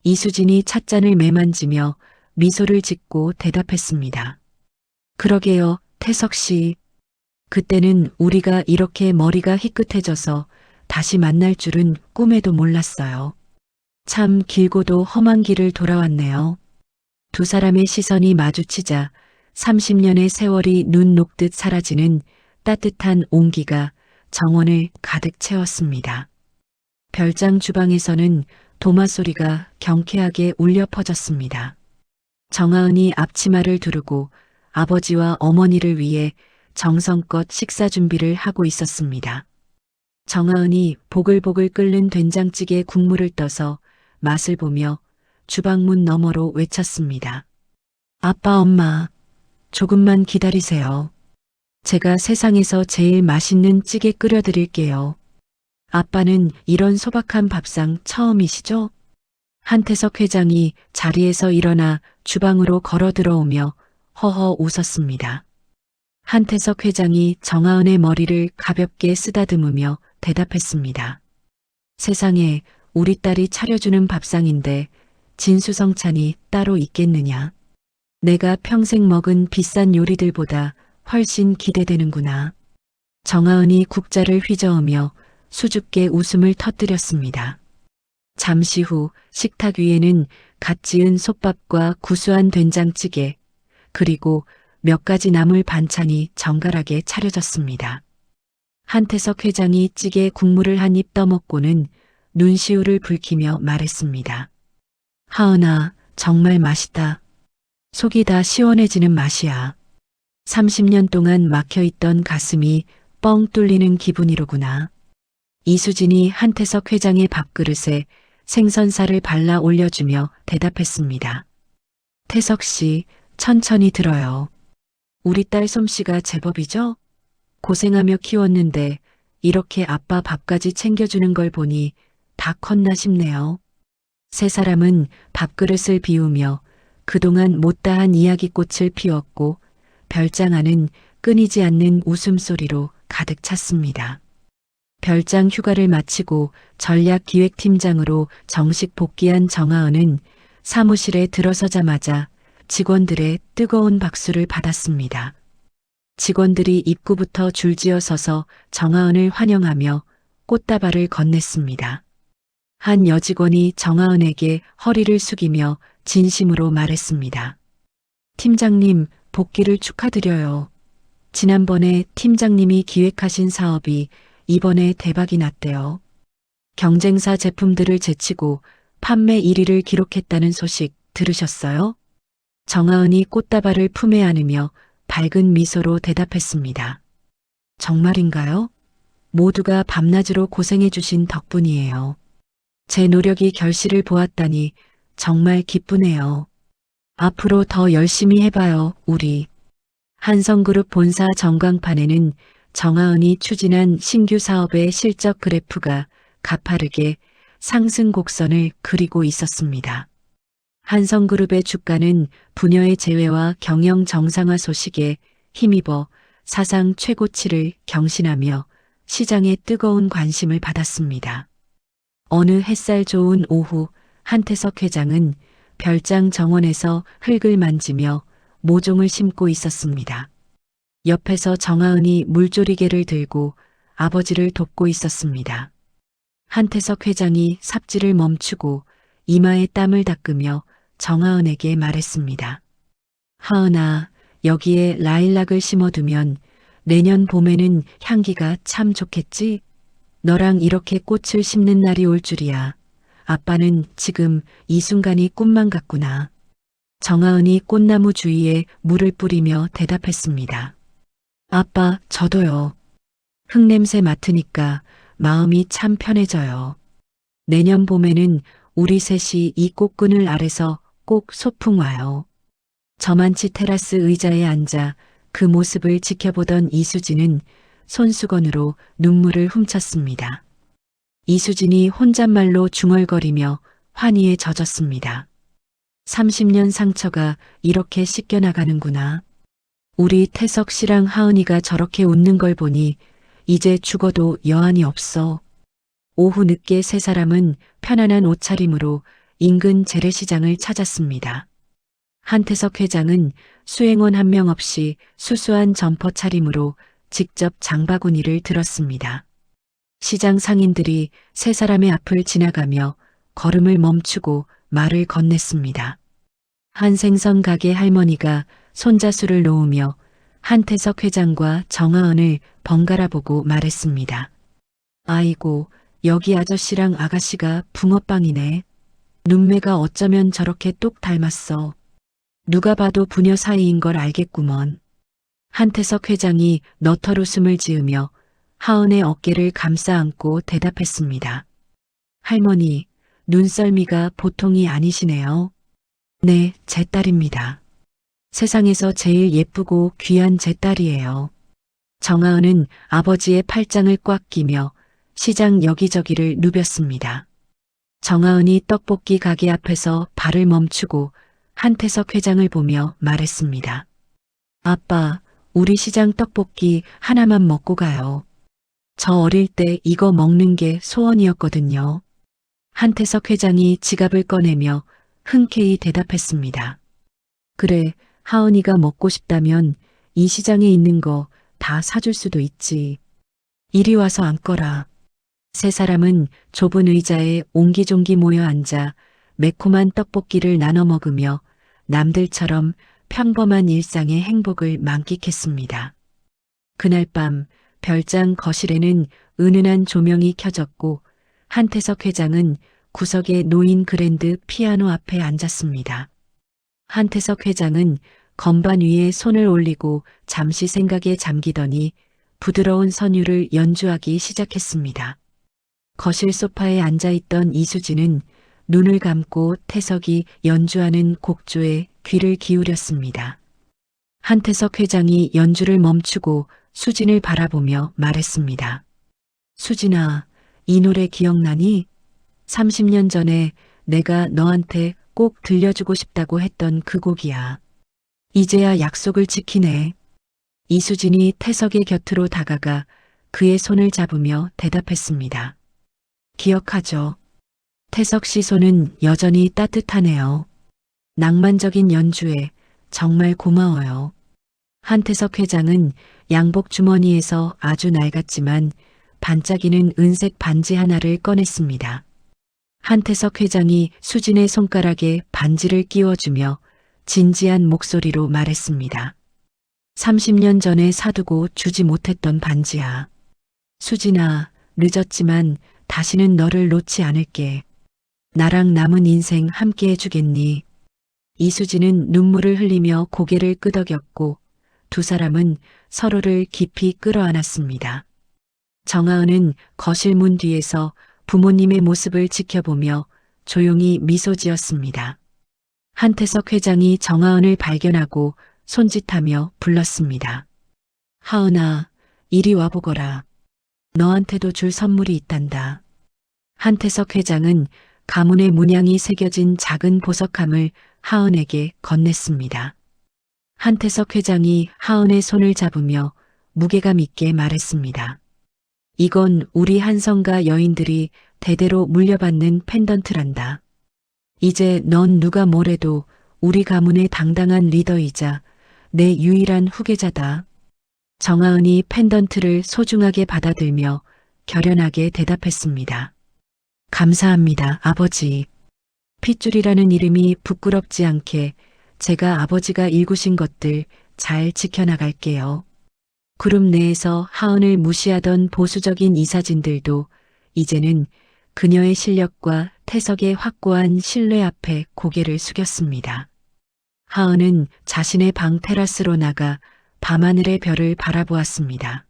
Speaker 2: 이수진이 찻잔을 매만지며 미소를 짓고 대답했습니다. 그러게요, 태석 씨. 그때는 우리가 이렇게 머리가 희끗해져서 다시 만날 줄은 꿈에도 몰랐어요. 참 길고도 험한 길을 돌아왔네요. 두 사람의 시선이 마주치자 30년의 세월이 눈 녹듯 사라지는 따뜻한 온기가 정원을 가득 채웠습니다. 별장 주방에서는 도마 소리가 경쾌하게 울려 퍼졌습니다. 정하은이 앞치마를 두르고 아버지와 어머니를 위해 정성껏 식사 준비를 하고 있었습니다. 정하은이 보글보글 끓는 된장찌개 국물을 떠서 맛을 보며 주방문 너머로 외쳤습니다. 아빠, 엄마, 조금만 기다리세요. 제가 세상에서 제일 맛있는 찌개 끓여드릴게요. 아빠는 이런 소박한 밥상 처음이시죠? 한태석 회장이 자리에서 일어나 주방으로 걸어 들어오며 허허 웃었습니다. 한태석 회장이 정하은의 머리를 가볍게 쓰다듬으며 대답했습니다. 세상에 우리 딸이 차려주는 밥상인데 진수성찬이 따로 있겠느냐. 내가 평생 먹은 비싼 요리들보다 훨씬 기대되는구나. 정하은이 국자를 휘저으며 수줍게 웃음을 터뜨렸습니다. 잠시 후 식탁 위에는 갓 지은 솥밥과 구수한 된장찌개, 그리고 몇 가지 나물 반찬이 정갈하게 차려졌습니다. 한태석 회장이 찌개 국물을 한 입 떠먹고는 눈시울을 붉히며 말했습니다. 하은아, 정말 맛있다. 속이 다 시원해지는 맛이야. 30년 동안 막혀있던 가슴이 뻥 뚫리는 기분이로구나. 이수진이 한태석 회장의 밥그릇에 생선살을 발라 올려주며 대답했습니다. 태석 씨, 천천히 들어요. 우리 딸 솜씨가 제법이죠? 고생하며 키웠는데 이렇게 아빠 밥까지 챙겨주는 걸 보니 다 컸나 싶네요. 세 사람은 밥그릇을 비우며 그동안 못다한 이야기꽃을 피웠고 별장 안은 끊이지 않는 웃음소리로 가득 찼습니다. 별장 휴가를 마치고 전략기획팀장으로 정식 복귀한 정하은은 사무실에 들어서자마자 직원들의 뜨거운 박수를 받았습니다. 직원들이 입구부터 줄지어 서서 정하은을 환영하며 꽃다발을 건넸습니다. 한 여직원이 정하은에게 허리를 숙이며 진심으로 말했습니다. 팀장님, 복귀를 축하드려요. 지난번에 팀장님이 기획하신 사업이 이번에 대박이 났대요. 경쟁사 제품들을 제치고 판매 1위를 기록했다는 소식 들으셨어요? 정하은이 꽃다발을 품에 안으며 밝은 미소로 대답했습니다. 정말인가요? 모두가 밤낮으로 고생해 주신 덕분이에요. 제 노력이 결실을 보았다니 정말 기쁘네요. 앞으로 더 열심히 해봐요, 우리. 한성그룹 본사 전광판에는 정하은이 추진한 신규 사업의 실적 그래프가 가파르게 상승 곡선을 그리고 있었습니다. 한성그룹의 주가는 분여의 재회와 경영 정상화 소식에 힘입어 사상 최고치를 경신하며 시장의 뜨거운 관심을 받았습니다. 어느 햇살 좋은 오후 한태석 회장은 별장 정원에서 흙을 만지며 모종을 심고 있었습니다. 옆에서 정하은이 물조리개를 들고 아버지를 돕고 있었습니다. 한태석 회장이 삽질을 멈추고 이마에 땀을 닦으며 정하은에게 말했습니다. 하은아, 여기에 라일락을 심어두면 내년 봄에는 향기가 참 좋겠지? 너랑 이렇게 꽃을 심는 날이 올 줄이야. 아빠는 지금 이 순간이 꿈만 같구나. 정하은이 꽃나무 주위에 물을 뿌리며 대답했습니다. 아빠, 저도요. 흙냄새 맡으니까 마음이 참 편해져요. 내년 봄에는 우리 셋이 이 꽃그늘 아래서 꼭 소풍 와요. 저만치 테라스 의자에 앉아 그 모습을 지켜보던 이수진은 손수건으로 눈물을 훔쳤습니다. 이수진이 혼잣말로 중얼거리며 환희에 젖었습니다. 30년 상처가 이렇게 씻겨나가는구나. 우리 태석 씨랑 하은이가 저렇게 웃는 걸 보니 이제 죽어도 여한이 없어. 오후 늦게 세 사람은 편안한 옷차림으로 인근 재래시장을 찾았습니다. 한태석 회장은 수행원 한 명 없이 수수한 점퍼 차림으로 직접 장바구니를 들었습니다. 시장 상인들이 세 사람의 앞을 지나가며 걸음을 멈추고 말을 건넸습니다. 한 생선 가게 할머니가 손자수를 놓으며 한태석 회장과 정하은을 번갈아 보고 말했습니다. 아이고, 여기 아저씨랑 아가씨가 붕어빵이네. 눈매가 어쩌면 저렇게 똑 닮았어. 누가 봐도 부녀 사이인 걸 알겠구먼. 한태석 회장이 너털 웃음을 지으며 하은의 어깨를 감싸 안고 대답했습니다. 할머니, 눈썰미가 보통이 아니시네요. 네, 제 딸입니다. 세상에서 제일 예쁘고 귀한 제 딸이에요. 정하은은 아버지의 팔짱을 꽉 끼며 시장 여기저기를 누볐습니다. 정하은이 떡볶이 가게 앞에서 발을 멈추고 한태석 회장을 보며 말했습니다. 아빠, 우리 시장 떡볶이 하나만 먹고 가요. 저 어릴 때 이거 먹는 게 소원이었거든요. 한태석 회장이 지갑을 꺼내며 흔쾌히 대답했습니다. 그래, 하은이가 먹고 싶다면 이 시장에 있는 거 다 사줄 수도 있지. 이리 와서 앉거라. 세 사람은 좁은 의자에 옹기종기 모여 앉아 매콤한 떡볶이를 나눠 먹으며 남들처럼 평범한 일상의 행복을 만끽했습니다. 그날 밤 별장 거실에는 은은한 조명이 켜졌고 한태석 회장은 구석에 놓인 그랜드 피아노 앞에 앉았습니다. 한태석 회장은 건반 위에 손을 올리고 잠시 생각에 잠기더니 부드러운 선율을 연주하기 시작했습니다. 거실 소파에 앉아있던 이수진은 눈을 감고 태석이 연주하는 곡조에 귀를 기울였습니다. 한태석 회장이 연주를 멈추고 수진을 바라보며 말했습니다. 수진아, 이 노래 기억나니? 30년 전에 내가 너한테 꼭 들려주고 싶다고 했던 그 곡이야. 이제야 약속을 지키네. 이수진이 태석의 곁으로 다가가 그의 손을 잡으며 대답했습니다. 기억하죠. 태석 씨 손은 여전히 따뜻하네요. 낭만적인 연주에 정말 고마워요. 한태석 회장은 양복 주머니에서 아주 낡았지만 반짝이는 은색 반지 하나를 꺼냈습니다. 한태석 회장이 수진의 손가락에 반지를 끼워주며 진지한 목소리로 말했습니다. 30년 전에 사두고 주지 못했던 반지야. 수진아, 늦었지만 다시는 너를 놓지 않을게. 나랑 남은 인생 함께 해주겠니? 이수진은 눈물을 흘리며 고개를 끄덕였고 두 사람은 서로를 깊이 끌어안았습니다. 정하은은 거실 문 뒤에서 부모님의 모습을 지켜보며 조용히 미소 지었습니다. 한태석 회장이 정하은을 발견하고 손짓하며 불렀습니다. 하은아, 이리 와보거라. 너한테도 줄 선물이 있단다. 한태석 회장은 가문의 문양이 새겨진 작은 보석함을 하은에게 건넸습니다. 한태석 회장이 하은의 손을 잡으며 무게감 있게 말했습니다. 이건 우리 한성가 여인들이 대대로 물려받는 펜던트란다. 이제 넌 누가 뭐래도 우리 가문의 당당한 리더이자 내 유일한 후계자다. 정하은이 펜던트를 소중하게 받아들며 결연하게 대답했습니다. 감사합니다, 아버지. 핏줄이라는 이름이 부끄럽지 않게 제가 아버지가 일구신 것들 잘 지켜나갈게요. 그룹 내에서 하은을 무시하던 보수적인 이사진들도 이제는 그녀의 실력과 태석의 확고한 신뢰 앞에 고개를 숙였습니다. 하은은 자신의 방 테라스로 나가 밤하늘의 별을 바라보았습니다.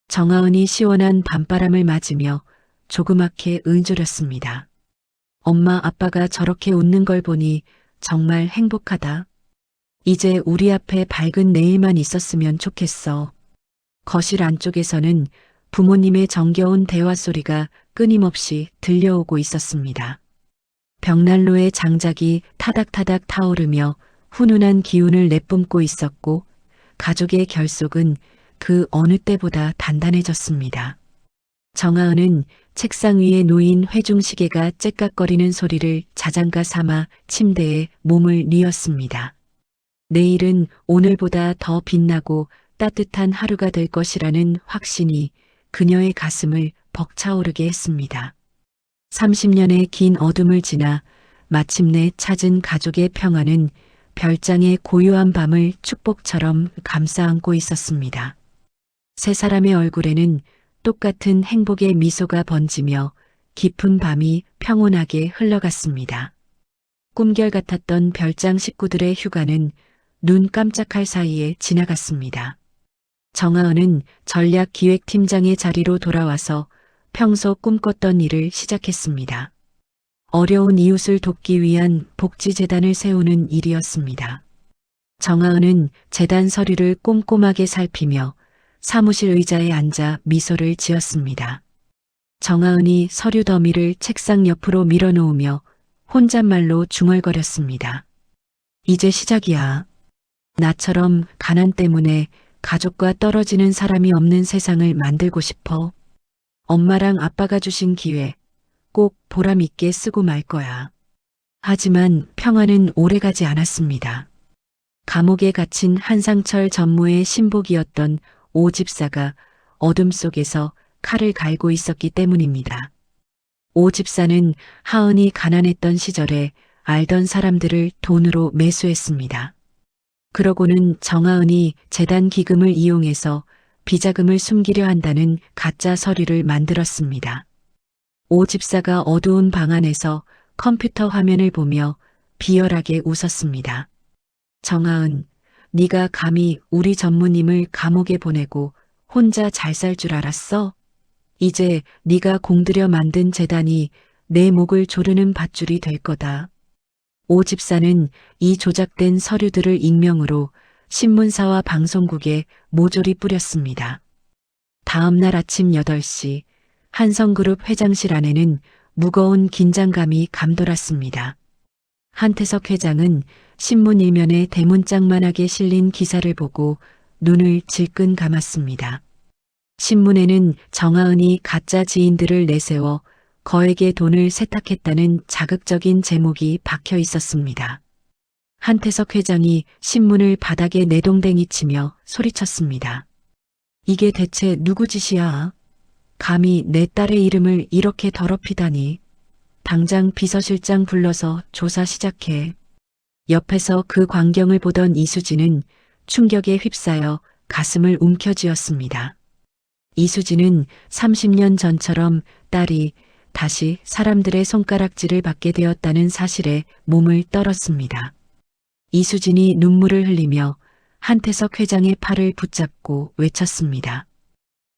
Speaker 2: 정하은이 시원한 밤바람을 맞으며 조그맣게 은조렸습니다. 엄마 아빠가 저렇게 웃는 걸 보니 정말 행복하다. 이제 우리 앞에 밝은 내일만 있었으면 좋겠어. 거실 안쪽에서는 부모님의 정겨운 대화 소리가 끊임없이 들려오고 있었습니다. 벽난로의 장작이 타닥타닥 타오르며 훈훈한 기운을 내뿜고 있었고 가족의 결속은 그 어느 때보다 단단해졌습니다. 정하은은 책상 위에 놓인 회중시계가 째깍거리는 소리를 자장가 삼아 침대에 몸을 뉘었습니다. 내일은 오늘보다 더 빛나고 따뜻한 하루가 될 것이라는 확신이 그녀의 가슴을 벅차오르게 했습니다. 30년의 긴 어둠을 지나 마침내 찾은 가족의 평화는 별장의 고요한 밤을 축복처럼 감싸안고 있었습니다. 세 사람의 얼굴에는 똑같은 행복의 미소가 번지며 깊은 밤이 평온하게 흘러갔습니다. 꿈결 같았던 별장 식구들의 휴가는 눈 깜짝할 사이에 지나갔습니다. 정하은은 전략기획팀장의 자리로 돌아와서 평소 꿈꿨던 일을 시작했습니다. 어려운 이웃을 돕기 위한 복지재단을 세우는 일이었습니다. 정하은은 재단 서류를 꼼꼼하게 살피며 사무실 의자에 앉아 미소를 지었습니다. 정하은이 서류 더미를 책상 옆으로 밀어놓으며 혼잣말로 중얼거렸습니다. 이제 시작이야. 나처럼 가난 때문에 가족과 떨어지는 사람이 없는 세상을 만들고 싶어. 엄마랑 아빠가 주신 기회 꼭 보람 있게 쓰고 말 거야. 하지만 평화는 오래가지 않았습니다. 감옥에 갇힌 한상철 전무의 신복이었던 오 집사가 어둠 속에서 칼을 갈고 있었기 때문입니다. 오 집사는 하은이 가난했던 시절에 알던 사람들을 돈으로 매수했습니다. 그러고는 정하은이 재단 기금을 이용해서 비자금을 숨기려 한다는 가짜 서류를 만들었습니다. 오 집사가 어두운 방 안에서 컴퓨터 화면을 보며 비열하게 웃었습니다. 정하은, 네가 감히 우리 전무님을 감옥에 보내고 혼자 잘 살 줄 알았어? 이제 네가 공들여 만든 재단이 내 목을 조르는 밧줄이 될 거다. 오 집사는 이 조작된 서류들을 익명으로 신문사와 방송국에 모조리 뿌렸습니다. 다음 날 아침 8시 한성그룹 회장실 안에는 무거운 긴장감이 감돌았습니다. 한태석 회장은 신문 일면에 대문짝만하게 실린 기사를 보고 눈을 질끈 감았습니다. 신문에는 정하은이 가짜 지인들을 내세워 거액의 돈을 세탁했다는 자극적인 제목이 박혀 있었습니다. 한태석 회장이 신문을 바닥에 내동댕이 치며 소리쳤습니다. 이게 대체 누구 짓이야? 감히 내 딸의 이름을 이렇게 더럽히다니. 당장 비서실장 불러서 조사 시작해. 옆에서 그 광경을 보던 이수진은 충격에 휩싸여 가슴을 움켜쥐었습니다. 이수진은 30년 전처럼 딸이 다시 사람들의 손가락질을 받게 되었다는 사실에 몸을 떨었습니다. 이수진이 눈물을 흘리며 한태석 회장의 팔을 붙잡고 외쳤습니다.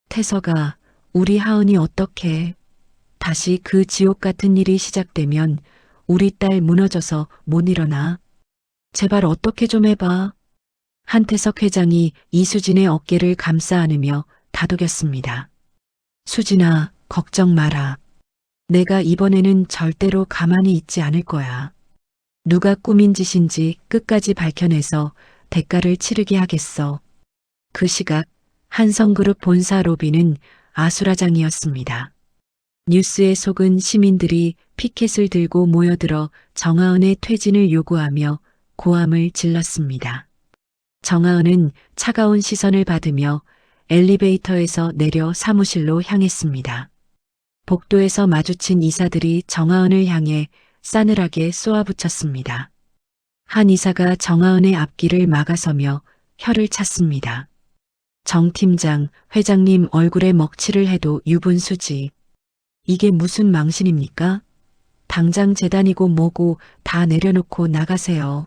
Speaker 2: 태석아, 우리 하은이 어떡해. 다시 그 지옥 같은 일이 시작되면 우리 딸 무너져서 못 일어나. 제발 어떻게 좀 해봐. 한태석 회장이 이수진의 어깨를 감싸 안으며 다독였습니다. 수진아, 걱정 마라. 내가 이번에는 절대로 가만히 있지 않을 거야. 누가 꾸민 짓인지 끝까지 밝혀내서 대가를 치르게 하겠어. 그 시각 한성그룹 본사 로비는 아수라장이었습니다. 뉴스에 속은 시민들이 피켓을 들고 모여들어 정하은의 퇴진을 요구하며 고함을 질렀습니다. 정하은은 차가운 시선을 받으며 엘리베이터에서 내려 사무실로 향했습니다. 복도에서 마주친 이사들이 정하은을 향해 싸늘하게 쏘아붙였습니다. 한 이사가 정하은의 앞길을 막아서며 혀를 찼습니다. 정 팀장, 회장님 얼굴에 먹칠을 해도 유분수지. 이게 무슨 망신입니까? 당장 재단이고 뭐고 다 내려놓고 나가세요.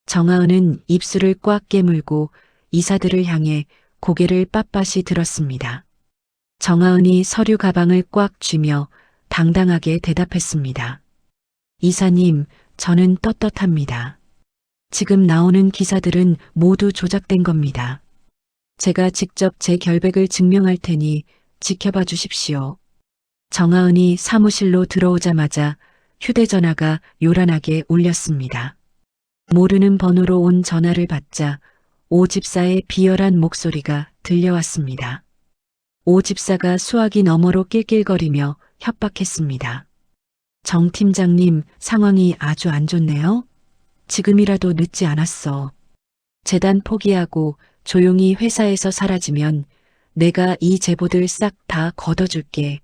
Speaker 2: 정하은은 입술을 꽉 깨물고 이사들을 향해 고개를 빳빳이 들었습니다. 정하은이 서류 가방을 꽉 쥐며 당당하게 대답했습니다. 이사님, 저는 떳떳합니다. 지금 나오는 기사들은 모두 조작된 겁니다. 제가 직접 제 결백을 증명할 테니 지켜봐 주십시오. 정하은이 사무실로 들어오자마자 휴대전화가 요란하게 울렸습니다. 모르는 번호로 온 전화를 받자 오 집사의 비열한 목소리가 들려왔습니다. 오 집사가 수화기 너머로 낄낄거리며 협박했습니다. 정 팀장님, 상황이 아주 안 좋네요. 지금이라도 늦지 않았어. 재단 포기하고 조용히 회사에서 사라지면 내가 이 제보들 싹 다 걷어줄게.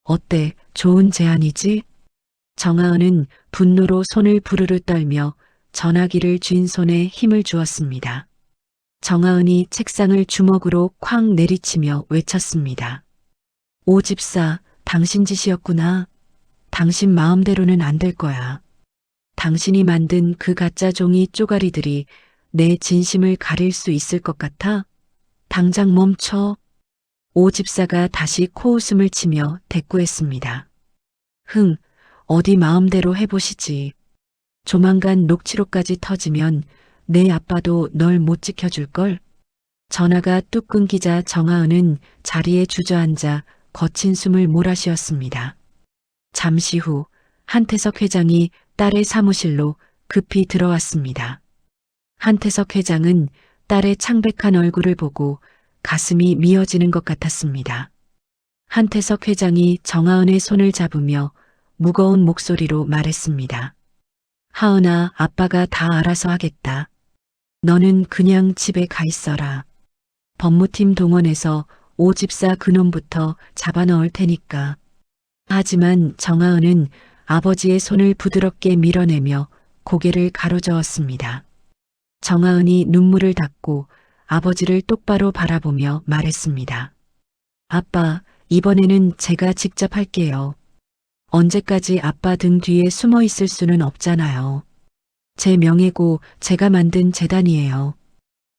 Speaker 2: 어때? 좋은 제안이지? 정하은은 분노로 손을 부르르 떨며 전화기를 쥔 손에 힘을 주었습니다. 정하은이 책상을 주먹으로 쾅 내리치며 외쳤습니다. 오 집사, 당신 짓이었구나. 당신 마음대로는 안 될 거야. 당신이 만든 그 가짜 종이 쪼가리들이 내 진심을 가릴 수 있을 것 같아? 당장 멈춰. 오 집사가 다시 코웃음을 치며 대꾸했습니다. 어디 마음대로 해보시지. 조만간 녹취록까지 터지면 내 아빠도 널 못 지켜줄걸? 전화가 뚝 끊기자 정하은은 자리에 주저앉아 거친 숨을 몰아쉬었습니다. 잠시 후 한태석 회장이 딸의 사무실로 급히 들어왔습니다. 한태석 회장은 딸의 창백한 얼굴을 보고 가슴이 미어지는 것 같았습니다. 한태석 회장이 정하은의 손을 잡으며 무거운 목소리로 말했습니다. 하은아, 아빠가 다 알아서 하겠다. 너는 그냥 집에 가 있어라. 법무팀 동원해서 오집사 그놈부터 잡아넣을 테니까. 하지만 정하은은 아버지의 손을 부드럽게 밀어내며 고개를 가로저었습니다. 정하은이 눈물을 닦고 아버지를 똑바로 바라보며 말했습니다. 아빠, 이번에는 제가 직접 할게요. 언제까지 아빠 등 뒤에 숨어 있을 수는 없잖아요. 제 명예고 제가 만든 재단이에요.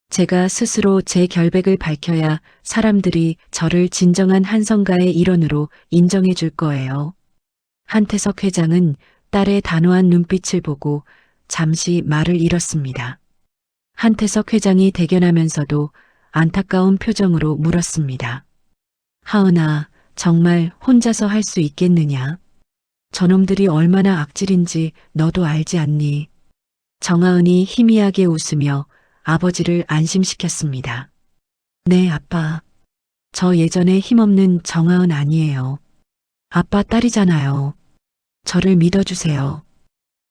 Speaker 2: 제가 스스로 제 결백을 밝혀야 사람들이 저를 진정한 한성가의 일원으로 인정해 줄 거예요. 한태석 회장은 딸의 단호한 눈빛을 보고 잠시 말을 잃었습니다. 한태석 회장이 대견하면서도 안타까운 표정으로 물었습니다. 하은아, 정말 혼자서 할 수 있겠느냐? 저놈들이 얼마나 악질인지 너도 알지 않니? 정하은이 희미하게 웃으며 아버지를 안심시켰습니다. 네, 아빠. 저 예전에 힘없는 정하은 아니에요. 아빠 딸이잖아요. 저를 믿어주세요.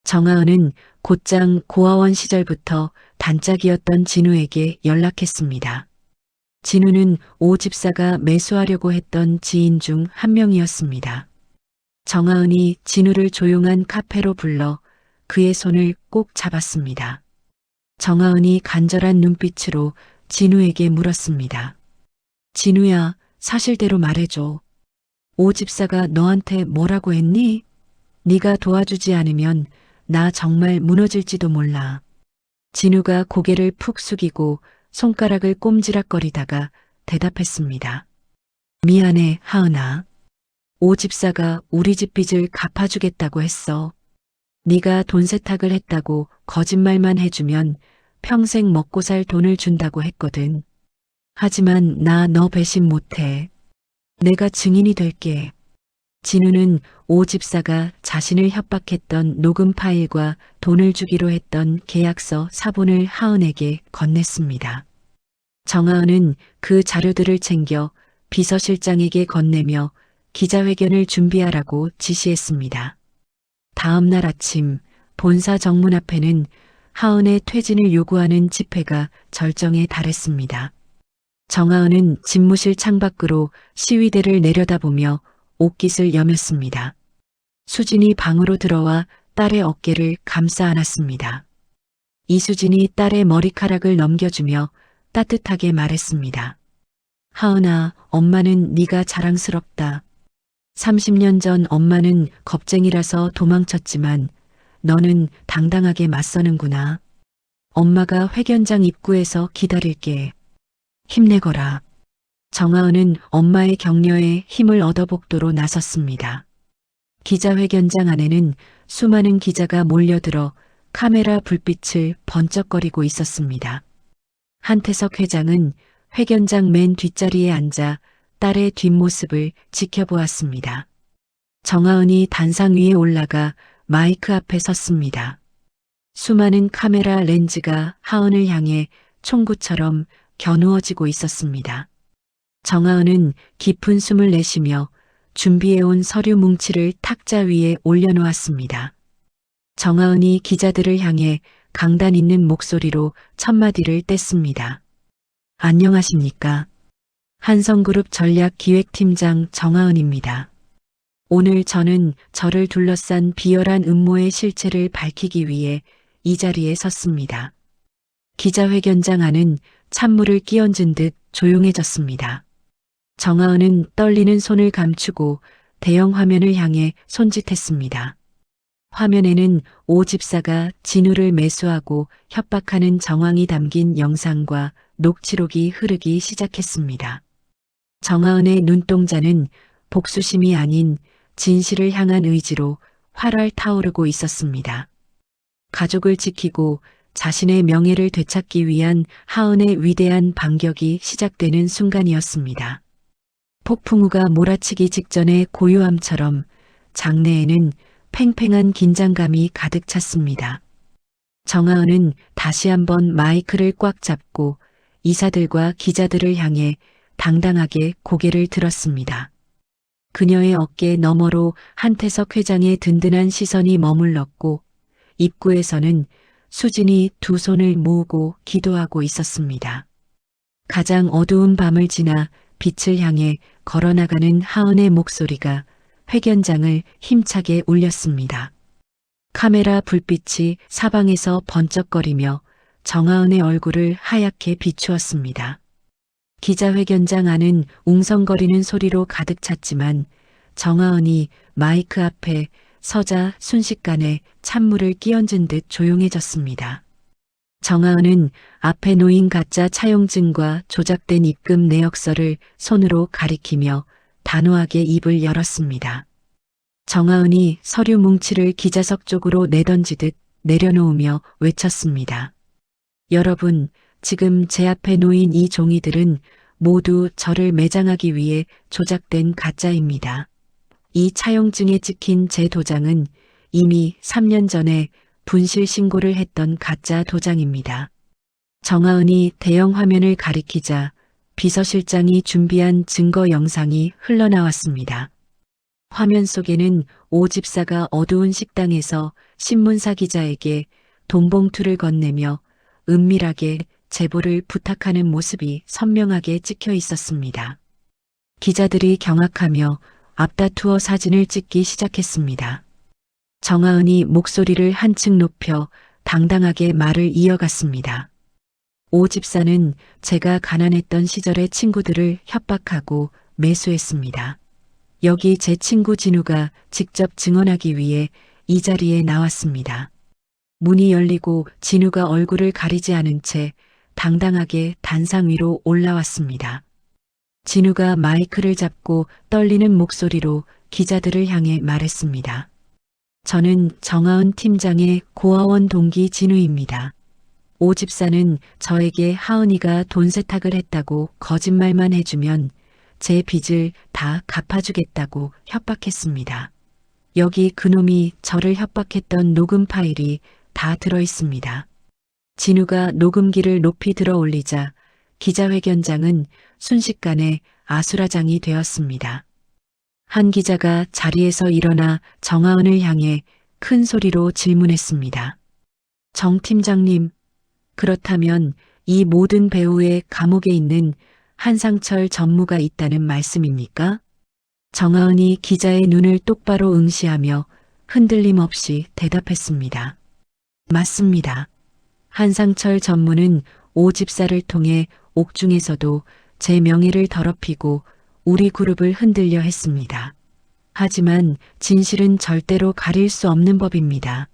Speaker 2: 정하은은 곧장 고아원 시절부터 단짝이었던 진우에게 연락했습니다. 진우는 오 집사가 매수하려고 했던 지인 중 한 명이었습니다. 정하은이 진우를 조용한 카페로 불러 그의 손을 꼭 잡았습니다. 정하은이 간절한 눈빛으로 진우에게 물었습니다. 진우야, 사실대로 말해줘. 오 집사가 너한테 뭐라고 했니? 네가 도와주지 않으면 나 정말 무너질지도 몰라. 진우가 고개를 푹 숙이고 손가락을 꼼지락거리다가 대답했습니다. 미안해, 하은아. 오 집사가 우리 집 빚을 갚아주겠다고 했어. 네가 돈 세탁을 했다고 거짓말만 해주면 평생 먹고 살 돈을 준다고 했거든. 하지만 나 너 배신 못해. 내가 증인이 될게. 진우는 오 집사가 자신을 협박했던 녹음 파일과 돈을 주기로 했던 계약서 사본을 하은에게 건넸습니다. 정하은은 그 자료들을 챙겨 비서실장에게 건네며 기자회견을 준비하라고 지시했습니다. 다음 날 아침 본사 정문 앞에는 하은의 퇴진을 요구하는 집회가 절정에 달했습니다. 정하은은 집무실 창밖으로 시위대를 내려다보며 옷깃을 여몄습니다. 수진이 방으로 들어와 딸의 어깨를 감싸 안았습니다. 이수진이 딸의 머리카락을 넘겨주며 따뜻하게 말했습니다. 하은아, 엄마는 네가 자랑스럽다. 30년 전 엄마는 겁쟁이라서 도망쳤지만 너는 당당하게 맞서는구나. 엄마가 회견장 입구에서 기다릴게. 힘내거라. 정하은은 엄마의 격려에 힘을 얻어 복도로 나섰습니다. 기자회견장 안에는 수많은 기자가 몰려들어 카메라 불빛을 번쩍거리고 있었습니다. 한태석 회장은 회견장 맨 뒷자리에 앉아 딸의 뒷모습을 지켜보았습니다. 정하은이 단상 위에 올라가 마이크 앞에 섰습니다. 수많은 카메라 렌즈가 하은을 향해 총구처럼 겨누어지고 있었습니다. 정하은은 깊은 숨을 내쉬며 준비해온 서류 뭉치를 탁자 위에 올려놓았습니다. 정하은이 기자들을 향해 강단 있는 목소리로 첫마디를 뗐습니다. 안녕하십니까? 한성그룹 전략기획팀장 정하은입니다. 오늘 저는 저를 둘러싼 비열한 음모의 실체를 밝히기 위해 이 자리에 섰습니다. 기자회견장 안은 찬물을 끼얹은 듯 조용해졌습니다. 정하은은 떨리는 손을 감추고 대형 화면을 향해 손짓했습니다. 화면에는 오 집사가 진우를 매수하고 협박하는 정황이 담긴 영상과 녹취록이 흐르기 시작했습니다. 정하은의 눈동자는 복수심이 아닌 진실을 향한 의지로 활활 타오르고 있었습니다. 가족을 지키고 자신의 명예를 되찾기 위한 하은의 위대한 반격이 시작되는 순간이었습니다. 폭풍우가 몰아치기 직전의 고요함처럼 장내에는 팽팽한 긴장감이 가득 찼습니다. 정하은은 다시 한번 마이크를 꽉 잡고 이사들과 기자들을 향해 당당하게 고개를 들었습니다. 그녀의 어깨 너머로 한태석 회장의 든든한 시선이 머물렀고 입구에서는 수진이 두 손을 모으고 기도하고 있었습니다. 가장 어두운 밤을 지나 빛을 향해 걸어나가는 하은의 목소리가 회견장을 힘차게 울렸습니다. 카메라 불빛이 사방에서 번쩍거리며 정하은의 얼굴을 하얗게 비추었습니다. 기자회견장 안은 웅성거리는 소리로 가득 찼지만 정하은이 마이크 앞에 서자 순식간에 찬물을 끼얹은 듯 조용해졌습니다. 정하은은 앞에 놓인 가짜 차용증과 조작된 입금 내역서를 손으로 가리키며 단호하게 입을 열었습니다. 정하은이 서류 뭉치를 기자석 쪽으로 내던지듯 내려놓으며 외쳤습니다. 여러분, 지금 제 앞에 놓인 이 종이들은 모두 저를 매장하기 위해 조작된 가짜입니다. 이 차용증에 찍힌 제 도장은 이미 3년 전에 분실 신고를 했던 가짜 도장입니다. 정하은이 대형 화면을 가리키자 비서실장이 준비한 증거 영상이 흘러나왔습니다. 화면 속에는 오 집사가 어두운 식당에서 신문사 기자에게 돈 봉투를 건네며 은밀하게 제보를 부탁하는 모습이 선명하게 찍혀 있었습니다. 기자들이 경악하며 앞다투어 사진을 찍기 시작했습니다. 정하은이 목소리를 한층 높여 당당하게 말을 이어갔습니다. 오 집사는 제가 가난했던 시절의 친구들을 협박하고 매수했습니다. 여기 제 친구 진우가 직접 증언하기 위해 이 자리에 나왔습니다. 문이 열리고 진우가 얼굴을 가리지 않은 채 당당하게 단상 위로 올라왔습니다. 진우가 마이크를 잡고 떨리는 목소리로 기자들을 향해 말했습니다. 저는 정하은 팀장의 고아원 동기 진우입니다. 오 집사는 저에게 하은이가 돈 세탁을 했다고 거짓말만 해주면 제 빚을 다 갚아주겠다고 협박했습니다. 여기 그놈이 저를 협박했던 녹음 파일이 다 들어있습니다. 진우가 녹음기를 높이 들어 올리자 기자회견장은 순식간에 아수라장이 되었습니다. 한 기자가 자리에서 일어나 정하은을 향해 큰 소리로 질문했습니다. 정 팀장님, 그렇다면 이 모든 배우의 감옥에 있는 한상철 전무가 있다는 말씀입니까? 정하은이 기자의 눈을 똑바로 응시하며 흔들림 없이 대답했습니다. 맞습니다. 한상철 전무는 오 집사를 통해 옥중에서도 제 명예를 더럽히고 우리 그룹을 흔들려 했습니다. 하지만 진실은 절대로 가릴 수 없는 법입니다.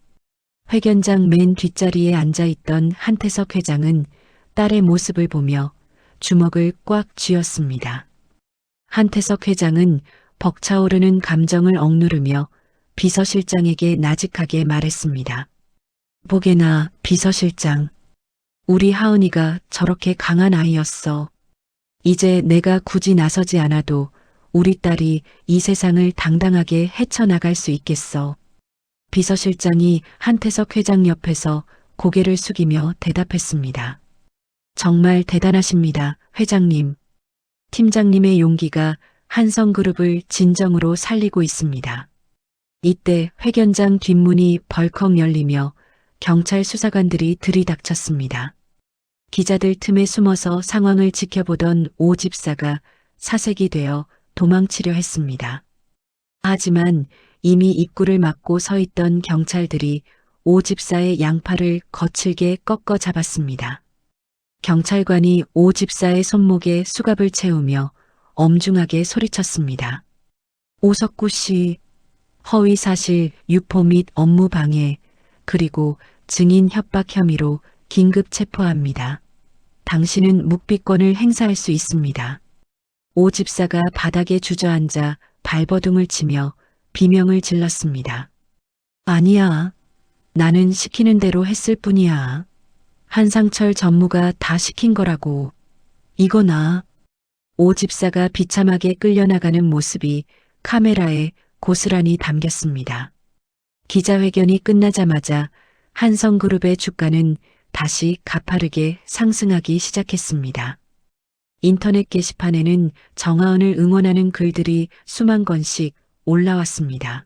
Speaker 2: 회견장 맨 뒷자리에 앉아있던 한태석 회장은 딸의 모습을 보며 주먹을 꽉 쥐었습니다. 한태석 회장은 벅차오르는 감정을 억누르며 비서실장에게 나직하게 말했습니다. 보게나 비서실장, 우리 하은이가 저렇게 강한 아이였어. 이제 내가 굳이 나서지 않아도 우리 딸이 이 세상을 당당하게 헤쳐나갈 수 있겠어. 비서실장이 한태석 회장 옆에서 고개를 숙이며 대답했습니다. 정말 대단하십니다, 회장님. 팀장님의 용기가 한성그룹을 진정으로 살리고 있습니다. 이때 회견장 뒷문이 벌컥 열리며 경찰 수사관들이 들이닥쳤습니다. 기자들 틈에 숨어서 상황을 지켜보던 오 집사가 사색이 되어 도망치려 했습니다. 하지만 이미 입구를 막고 서 있던 경찰들이 오 집사의 양팔을 거칠게 꺾어 잡았습니다. 경찰관이 오 집사의 손목에 수갑을 채우며 엄중하게 소리쳤습니다. 오석구 씨, 허위사실 유포 및 업무 방해, 그리고 증인 협박 혐의로 긴급 체포합니다. 당신은 묵비권을 행사할 수 있습니다. 오 집사가 바닥에 주저앉아 발버둥을 치며 비명을 질렀습니다. 아니야. 나는 시키는 대로 했을 뿐이야. 한상철 전무가 다 시킨 거라고. 이거나. 오 집사가 비참하게 끌려나가는 모습이 카메라에 고스란히 담겼습니다. 기자회견이 끝나자마자 한성그룹의 주가는 다시 가파르게 상승하기 시작했습니다. 인터넷 게시판에는 정하은을 응원하는 글들이 수만 건씩 올라왔습니다.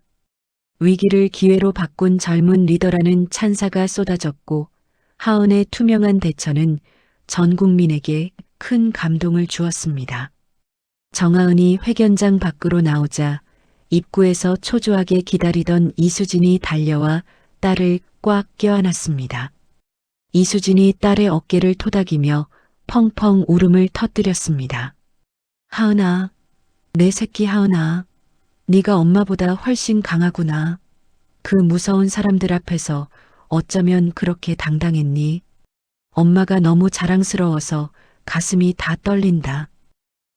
Speaker 2: 위기를 기회로 바꾼 젊은 리더라는 찬사가 쏟아졌고 하은의 투명한 대처는 전 국민에게 큰 감동을 주었습니다. 정하은이 회견장 밖으로 나오자 입구에서 초조하게 기다리던 이수진이 달려와 딸을 꽉 껴안았습니다. 이수진이 딸의 어깨를 토닥이며 펑펑 울음을 터뜨렸습니다. 하은아, 내 새끼 하은아, 네가 엄마보다 훨씬 강하구나. 그 무서운 사람들 앞에서 어쩌면 그렇게 당당했니? 엄마가 너무 자랑스러워서 가슴이 다 떨린다.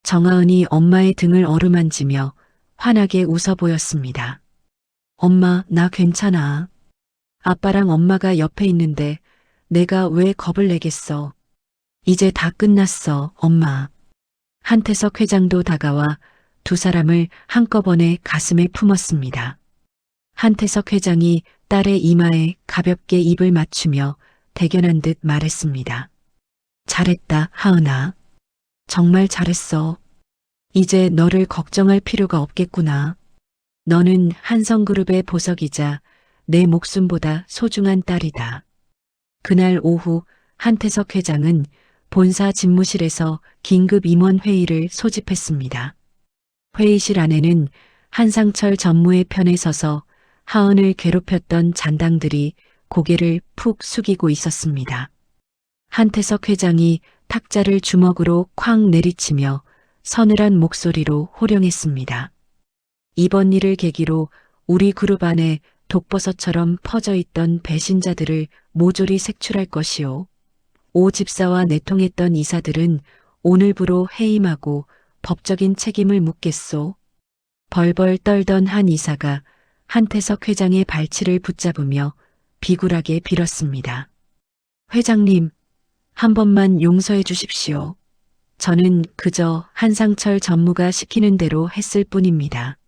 Speaker 2: 정하은이 엄마의 등을 어루만지며 환하게 웃어 보였습니다. 엄마, 나 괜찮아. 아빠랑 엄마가 옆에 있는데 내가 왜 겁을 내겠어. 이제 다 끝났어, 엄마. 한태석 회장도 다가와 두 사람을 한꺼번에 가슴에 품었습니다. 한태석 회장이 딸의 이마에 가볍게 입을 맞추며 대견한 듯 말했습니다. 잘했다, 하은아. 정말 잘했어. 이제 너를 걱정할 필요가 없겠구나. 너는 한성그룹의 보석이자 내 목숨보다 소중한 딸이다. 그날 오후 한태석 회장은 본사 집무실에서 긴급 임원 회의를 소집했습니다. 회의실 안에는 한상철 전무의 편에 서서 하은을 괴롭혔던 잔당들이 고개를 푹 숙이고 있었습니다. 한태석 회장이 탁자를 주먹으로 쾅 내리치며 서늘한 목소리로 호령했습니다. 이번 일을 계기로 우리 그룹 안에 독버섯처럼 퍼져 있던 배신자들을 모조리 색출할 것이오. 오 집사와 내통했던 이사들은 오늘부로 해임하고 법적인 책임을 묻겠소. 벌벌 떨던 한 이사가 한태석 회장의 발치를 붙잡으며 비굴하게 빌었습니다. 회장님, 한 번만 용서해 주십시오. 저는 그저 한상철 전무가 시키는 대로 했을 뿐입니다.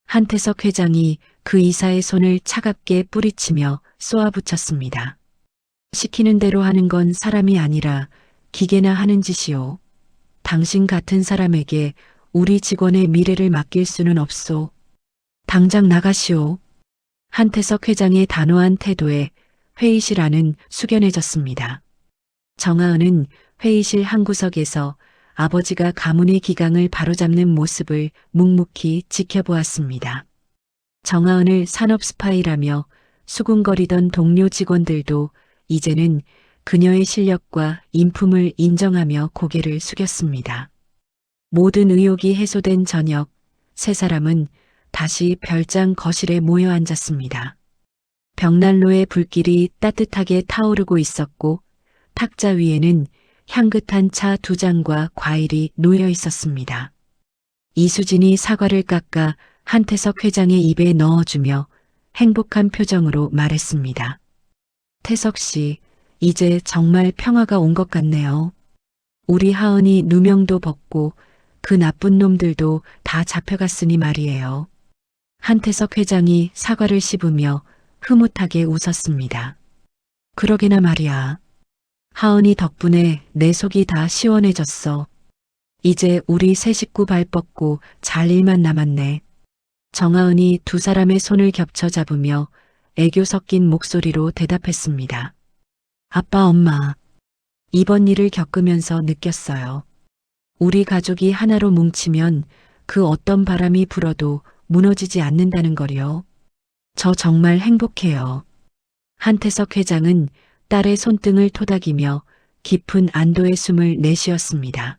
Speaker 2: 한태석 회장이 그 이사의 손을 차갑게 뿌리치며 쏘아붙였습니다. 시키는 대로 하는 건 사람이 아니라 기계나 하는 짓이오. 당신 같은 사람에게 우리 직원의 미래를 맡길 수는 없소. 당장 나가시오. 한태석 회장의 단호한 태도에 회의실 안은 숙연해졌습니다. 정하은은 회의실 한 구석에서 아버지가 가문의 기강을 바로잡는 모습을 묵묵히 지켜보았습니다. 정하은을 산업 스파이라며 수군거리던 동료 직원들도 이제는 그녀의 실력과 인품을 인정하며 고개를 숙였습니다. 모든 의혹이 해소된 저녁, 세 사람은 다시 별장 거실에 모여 앉았습니다. 벽난로의 불길이 따뜻하게 타오르고 있었고 탁자 위에는 향긋한 차 두 잔과 과일이 놓여 있었습니다. 이수진이 사과를 깎아 한태석 회장의 입에 넣어주며 행복한 표정으로 말했습니다. 태석 씨, 이제 정말 평화가 온 것 같네요. 우리 하은이 누명도 벗고 그 나쁜 놈들도 다 잡혀갔으니 말이에요. 한태석 회장이 사과를 씹으며 흐뭇하게 웃었습니다. 그러게나 말이야. 하은이 덕분에 내 속이 다 시원해졌어. 이제 우리 새 식구 발 뻗고 잘 일만 남았네. 정하은이 두 사람의 손을 겹쳐 잡으며 애교 섞인 목소리로 대답했습니다. 아빠, 엄마, 이번 일을 겪으면서 느꼈어요. 우리 가족이 하나로 뭉치면 그 어떤 바람이 불어도 무너지지 않는다는 거요. 저 정말 행복해요. 한태석 회장은 딸의 손등을 토닥이며 깊은 안도의 숨을 내쉬었습니다.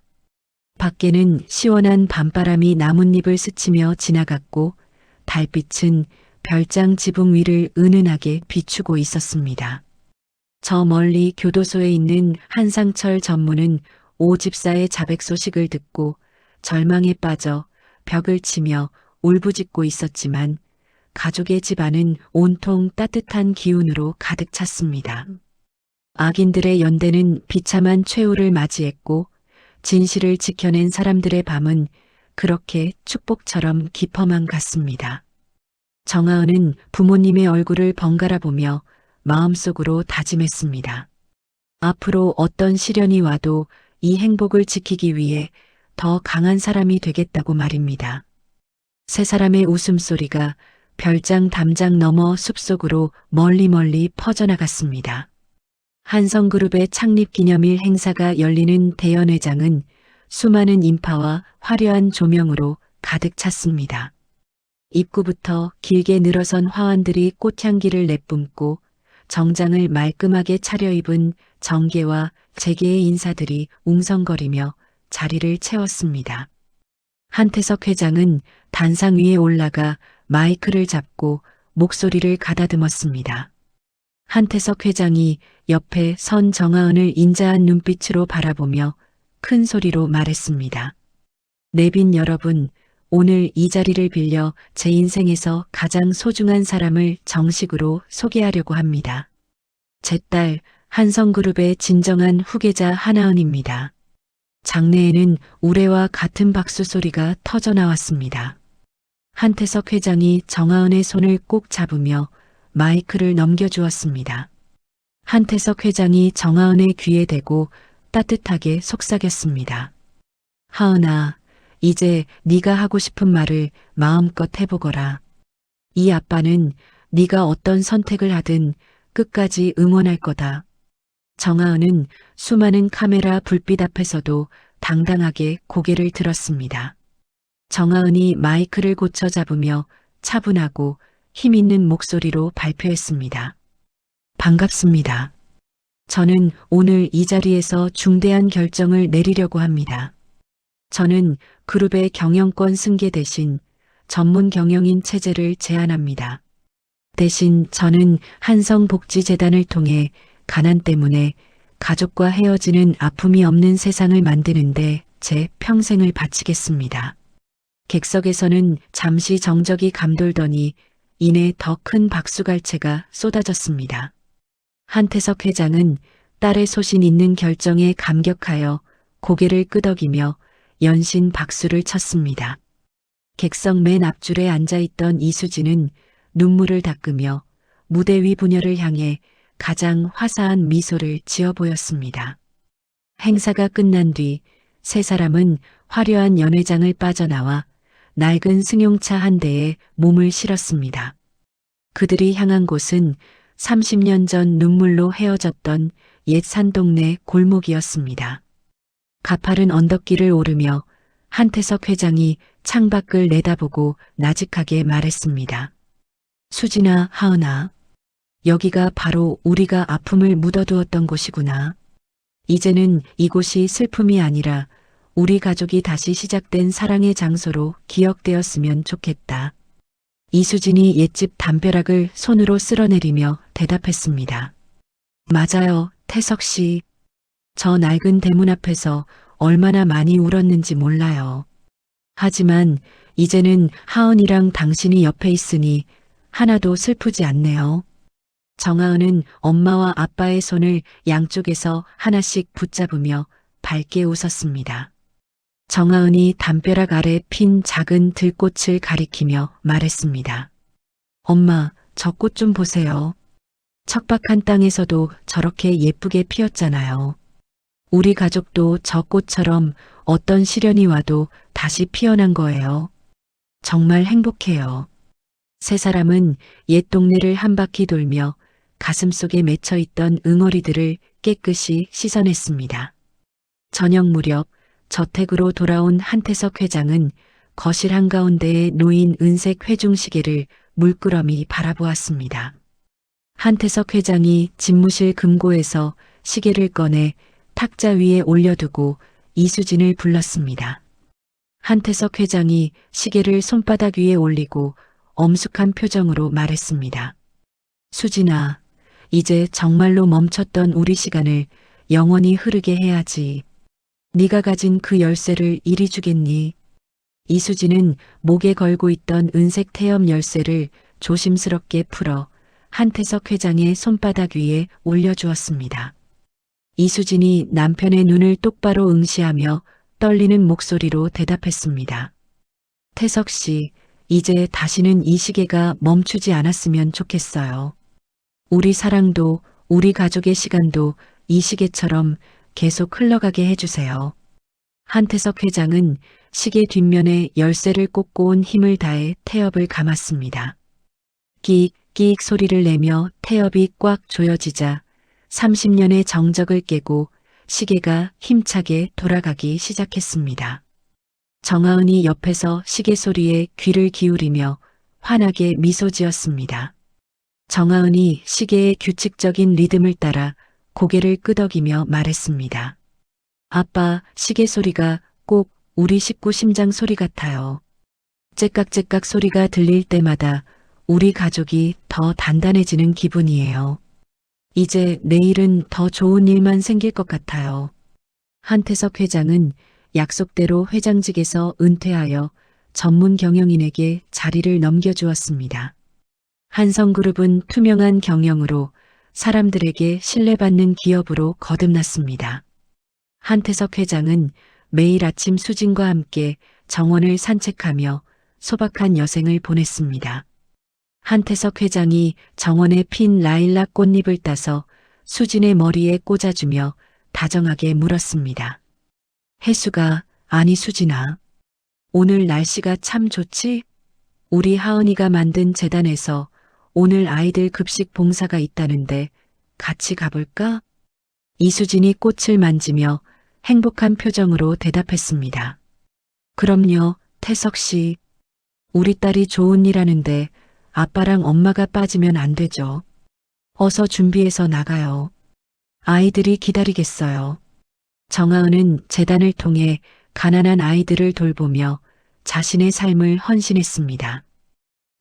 Speaker 2: 밖에는 시원한 밤바람이 나뭇잎을 스치며 지나갔고 달빛은 별장 지붕 위를 은은하게 비추고 있었습니다. 저 멀리 교도소에 있는 한상철 전무는 오 집사의 자백 소식을 듣고 절망에 빠져 벽을 치며 울부짖고 있었지만 가족의 집안은 온통 따뜻한 기운으로 가득 찼습니다. 악인들의 연대는 비참한 최후를 맞이했고 진실을 지켜낸 사람들의 밤은 그렇게 축복처럼 깊어만 갔습니다. 정하은은 부모님의 얼굴을 번갈아 보며 마음속으로 다짐했습니다. 앞으로 어떤 시련이 와도 이 행복을 지키기 위해 더 강한 사람이 되겠다고 말입니다. 세 사람의 웃음소리가 별장 담장 넘어 숲속으로 멀리 퍼져나갔습니다. 한성그룹의 창립기념일 행사가 열리는 대연회장은 수많은 인파와 화려한 조명으로 가득 찼습니다. 입구부터 길게 늘어선 화환들이 꽃향기를 내뿜고 정장을 말끔하게 차려입은 정계와 재계의 인사들이 웅성거리며 자리를 채웠습니다. 한태석 회장은 단상 위에 올라가 마이크를 잡고 목소리를 가다듬었습니다. 한태석 회장이 옆에 선 정하은을 인자한 눈빛으로 바라보며 큰 소리로 말했습니다. 내빈 여러분, 오늘 이 자리를 빌려 제 인생에서 가장 소중한 사람을 정식으로 소개하려고 합니다. 제 딸 한성그룹의 진정한 후계자 한하은입니다. 장내에는 우레와 같은 박수 소리가 터져 나왔습니다. 한태석 회장이 정하은의 손을 꼭 잡으며 마이크를 넘겨주었습니다. 한태석 회장이 정하은의 귀에 대고 따뜻하게 속삭였습니다. 하은아, 이제 네가 하고 싶은 말을 마음껏 해보거라. 이 아빠는 네가 어떤 선택을 하든 끝까지 응원할 거다. 정하은은 수많은 카메라 불빛 앞에서도 당당하게 고개를 들었습니다. 정하은이 마이크를 고쳐 잡으며 차분하고 힘있는 목소리로 발표했습니다. 반갑습니다. 저는 오늘 이 자리에서 중대한 결정을 내리려고 합니다. 저는 그룹의 경영권 승계 대신 전문 경영인 체제를 제안합니다. 대신 저는 한성복지재단을 통해 가난 때문에 가족과 헤어지는 아픔이 없는 세상을 만드는데 제 평생을 바치겠습니다. 객석에서는 잠시 정적이 감돌더니 이내 더 큰 박수갈채가 쏟아졌습니다. 한태석 회장은 딸의 소신 있는 결정에 감격하여 고개를 끄덕이며 연신 박수를 쳤습니다. 객석 맨 앞줄에 앉아있던 이수진은 눈물을 닦으며 무대 위 부녀를 향해 가장 화사한 미소를 지어 보였습니다. 행사가 끝난 뒤 세 사람은 화려한 연회장을 빠져나와 낡은 승용차 한 대에 몸을 실었습니다. 그들이 향한 곳은 30년 전 눈물로 헤어졌던 옛 산동네 골목이었습니다. 가파른 언덕길을 오르며 한태석 회장이 창밖을 내다보고 나직하게 말했습니다. 수진아, 하은아, 여기가 바로 우리가 아픔을 묻어두었던 곳이구나. 이제는 이곳이 슬픔이 아니라 우리 가족이 다시 시작된 사랑의 장소로 기억되었으면 좋겠다. 이수진이 옛집 담벼락을 손으로 쓸어내리며 대답했습니다. 맞아요, 태석 씨. 저 낡은 대문 앞에서 얼마나 많이 울었는지 몰라요. 하지만 이제는 하은이랑 당신이 옆에 있으니 하나도 슬프지 않네요. 정하은은 엄마와 아빠의 손을 양쪽에서 하나씩 붙잡으며 밝게 웃었습니다. 정하은이 담벼락 아래 핀 작은 들꽃을 가리키며 말했습니다. 엄마, 저 꽃 좀 보세요. 척박한 땅에서도 저렇게 예쁘게 피었잖아요. 우리 가족도 저 꽃처럼 어떤 시련이 와도 다시 피어난 거예요. 정말 행복해요. 세 사람은 옛 동네를 한 바퀴 돌며 가슴속에 맺혀있던 응어리들을 깨끗이 씻어냈습니다. 저녁 무렵 저택으로 돌아온 한태석 회장은 거실 한가운데에 놓인 은색 회중시계를 물끄러미 바라보았습니다. 한태석 회장이 집무실 금고에서 시계를 꺼내 탁자 위에 올려두고 이수진을 불렀습니다. 한태석 회장이 시계를 손바닥 위에 올리고 엄숙한 표정으로 말했습니다. 수진아, 이제 정말로 멈췄던 우리 시간을 영원히 흐르게 해야지. 네가 가진 그 열쇠를 이리 주겠니? 이수진은 목에 걸고 있던 은색 태엽 열쇠를 조심스럽게 풀어 한태석 회장의 손바닥 위에 올려주었습니다. 이수진이 남편의 눈을 똑바로 응시하며 떨리는 목소리로 대답했습니다. 태석 씨, 이제 다시는 이 시계가 멈추지 않았으면 좋겠어요. 우리 사랑도 우리 가족의 시간도 이 시계처럼 계속 흘러가게 해주세요. 한태석 회장은 시계 뒷면에 열쇠를 꽂고 온 힘을 다해 태엽을 감았습니다. 끼익 소리를 내며 태엽이 꽉 조여지자 30년의 정적을 깨고 시계가 힘차게 돌아가기 시작했습니다. 정하은이 옆에서 시계 소리에 귀를 기울이며 환하게 미소 지었습니다. 정하은이 시계의 규칙적인 리듬을 따라 고개를 끄덕이며 말했습니다. 아빠, 시계 소리가 꼭 우리 식구 심장 소리 같아요. 째깍째깍 소리가 들릴 때마다 우리 가족이 더 단단해지는 기분이에요. 이제 내일은 더 좋은 일만 생길 것 같아요. 한태석 회장은 약속대로 회장직에서 은퇴하여 전문 경영인에게 자리를 넘겨주었습니다. 한성그룹은 투명한 경영으로 사람들에게 신뢰받는 기업으로 거듭났습니다. 한태석 회장은 매일 아침 수진과 함께 정원을 산책하며 소박한 여생을 보냈습니다. 한태석 회장이 정원에 핀 라일락 꽃잎을 따서 수진의 머리에 꽂아주며 다정하게 물었습니다. 혜수가, 아니 수진아, 오늘 날씨가 참 좋지? 우리 하은이가 만든 재단에서 오늘 아이들 급식 봉사가 있다는데 같이 가볼까? 이수진이 꽃을 만지며 행복한 표정으로 대답했습니다. 그럼요, 태석 씨. 우리 딸이 좋은 일 하는데 아빠랑 엄마가 빠지면 안 되죠. 어서 준비해서 나가요. 아이들이 기다리겠어요. 정하은은 재단을 통해 가난한 아이들을 돌보며 자신의 삶을 헌신했습니다.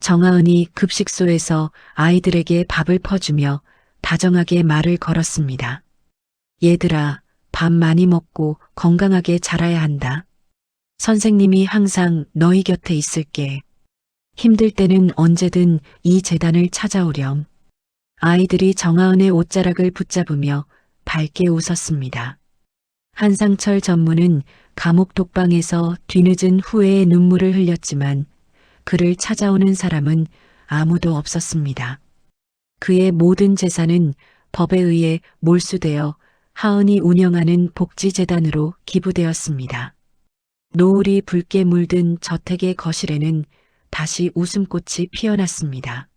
Speaker 2: 정하은이 급식소에서 아이들에게 밥을 퍼주며 다정하게 말을 걸었습니다. 얘들아, 밥 많이 먹고 건강하게 자라야 한다. 선생님이 항상 너희 곁에 있을게. 힘들 때는 언제든 이 재단을 찾아오렴. 아이들이 정하은의 옷자락을 붙잡으며 밝게 웃었습니다. 한상철 전무는 감옥 독방에서 뒤늦은 후회의 눈물을 흘렸지만 그를 찾아오는 사람은 아무도 없었습니다. 그의 모든 재산은 법에 의해 몰수되어 하은이 운영하는 복지재단으로 기부되었습니다. 노을이 붉게 물든 저택의 거실에는 다시 웃음꽃이 피어났습니다.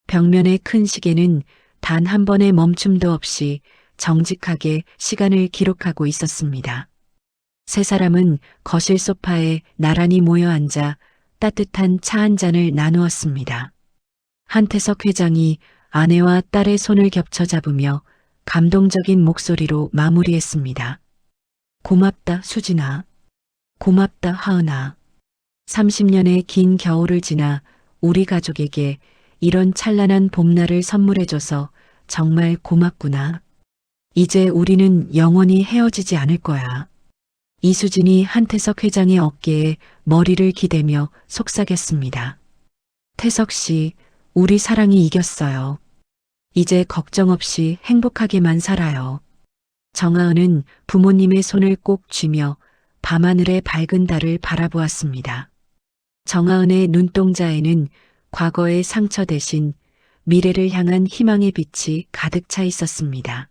Speaker 2: 벽면의 큰 시계는 단 한 번의 멈춤도 없이 정직하게 시간을 기록하고 있었습니다. 세 사람은 거실 소파에 나란히 모여 앉아 따뜻한 차 한 잔을 나누었습니다. 한태석 회장이 아내와 딸의 손을 겹쳐 잡으며 감동적인 목소리로 마무리했습니다. 고맙다, 수진아. 고맙다, 하은아. 30년의 긴 겨울을 지나 우리 가족에게 이런 찬란한 봄날을 선물해줘서 정말 고맙구나. 이제 우리는 영원히 헤어지지 않을 거야. 이수진이 한태석 회장의 어깨에 머리를 기대며 속삭였습니다. 태석 씨, 우리 사랑이 이겼어요. 이제 걱정 없이 행복하게만 살아요. 정하은은 부모님의 손을 꼭 쥐며 밤하늘의 밝은 달을 바라보았습니다. 정하은의 눈동자에는 과거의 상처 대신 미래를 향한 희망의 빛이 가득 차 있었습니다.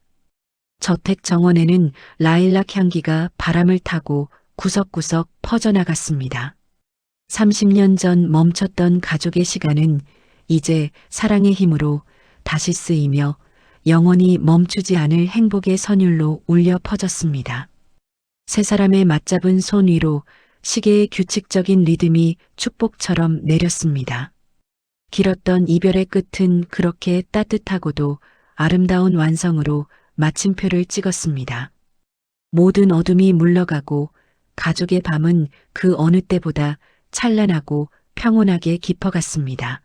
Speaker 2: 저택 정원에는 라일락 향기가 바람을 타고 구석구석 퍼져나갔습니다. 30년 전 멈췄던 가족의 시간은 이제 사랑의 힘으로 다시 쓰이며 영원히 멈추지 않을 행복의 선율로 울려 퍼졌습니다. 세 사람의 맞잡은 손 위로 시계의 규칙적인 리듬이 축복처럼 내렸습니다. 길었던 이별의 끝은 그렇게 따뜻하고도 아름다운 완성으로 마침표를 찍었습니다. 모든 어둠이 물러가고 가족의 밤은 그 어느 때보다 찬란하고 평온하게 깊어갔습니다.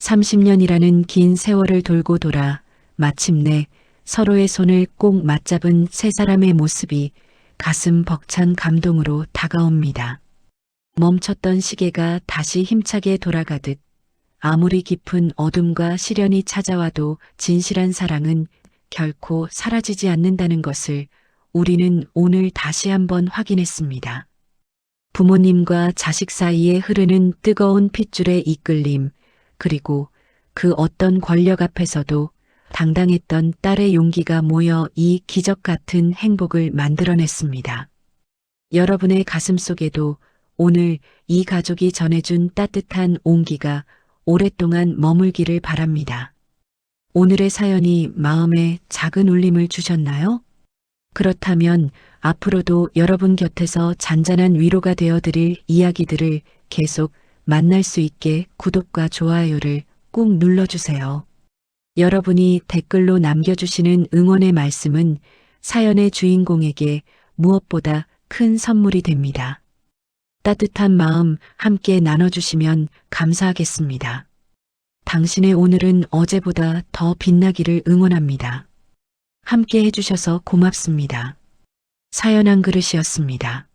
Speaker 2: 30년이라는 긴 세월을 돌고 돌아 마침내 서로의 손을 꼭 맞잡은 세 사람의 모습이 가슴 벅찬 감동으로 다가옵니다. 멈췄던 시계가 다시 힘차게 돌아가듯 아무리 깊은 어둠과 시련이 찾아와도 진실한 사랑은 결코 사라지지 않는다는 것을 우리는 오늘 다시 한번 확인했습니다. 부모님과 자식 사이에 흐르는 뜨거운 핏줄의 이끌림, 그리고 그 어떤 권력 앞에서도 당당했던 딸의 용기가 모여 이 기적 같은 행복을 만들어냈습니다. 여러분의 가슴 속에도 오늘 이 가족이 전해준 따뜻한 온기가 오랫동안 머물기를 바랍니다. 오늘의 사연이 마음에 작은 울림을 주셨나요? 그렇다면 앞으로도 여러분 곁에서 잔잔한 위로가 되어드릴 이야기들을 계속 만날 수 있게 구독과 좋아요를 꾹 눌러주세요. 여러분이 댓글로 남겨주시는 응원의 말씀은 사연의 주인공에게 무엇보다 큰 선물이 됩니다. 따뜻한 마음 함께 나눠주시면 감사하겠습니다. 당신의 오늘은 어제보다 더 빛나기를 응원합니다. 함께 해주셔서 고맙습니다. 사연 한 그릇이었습니다.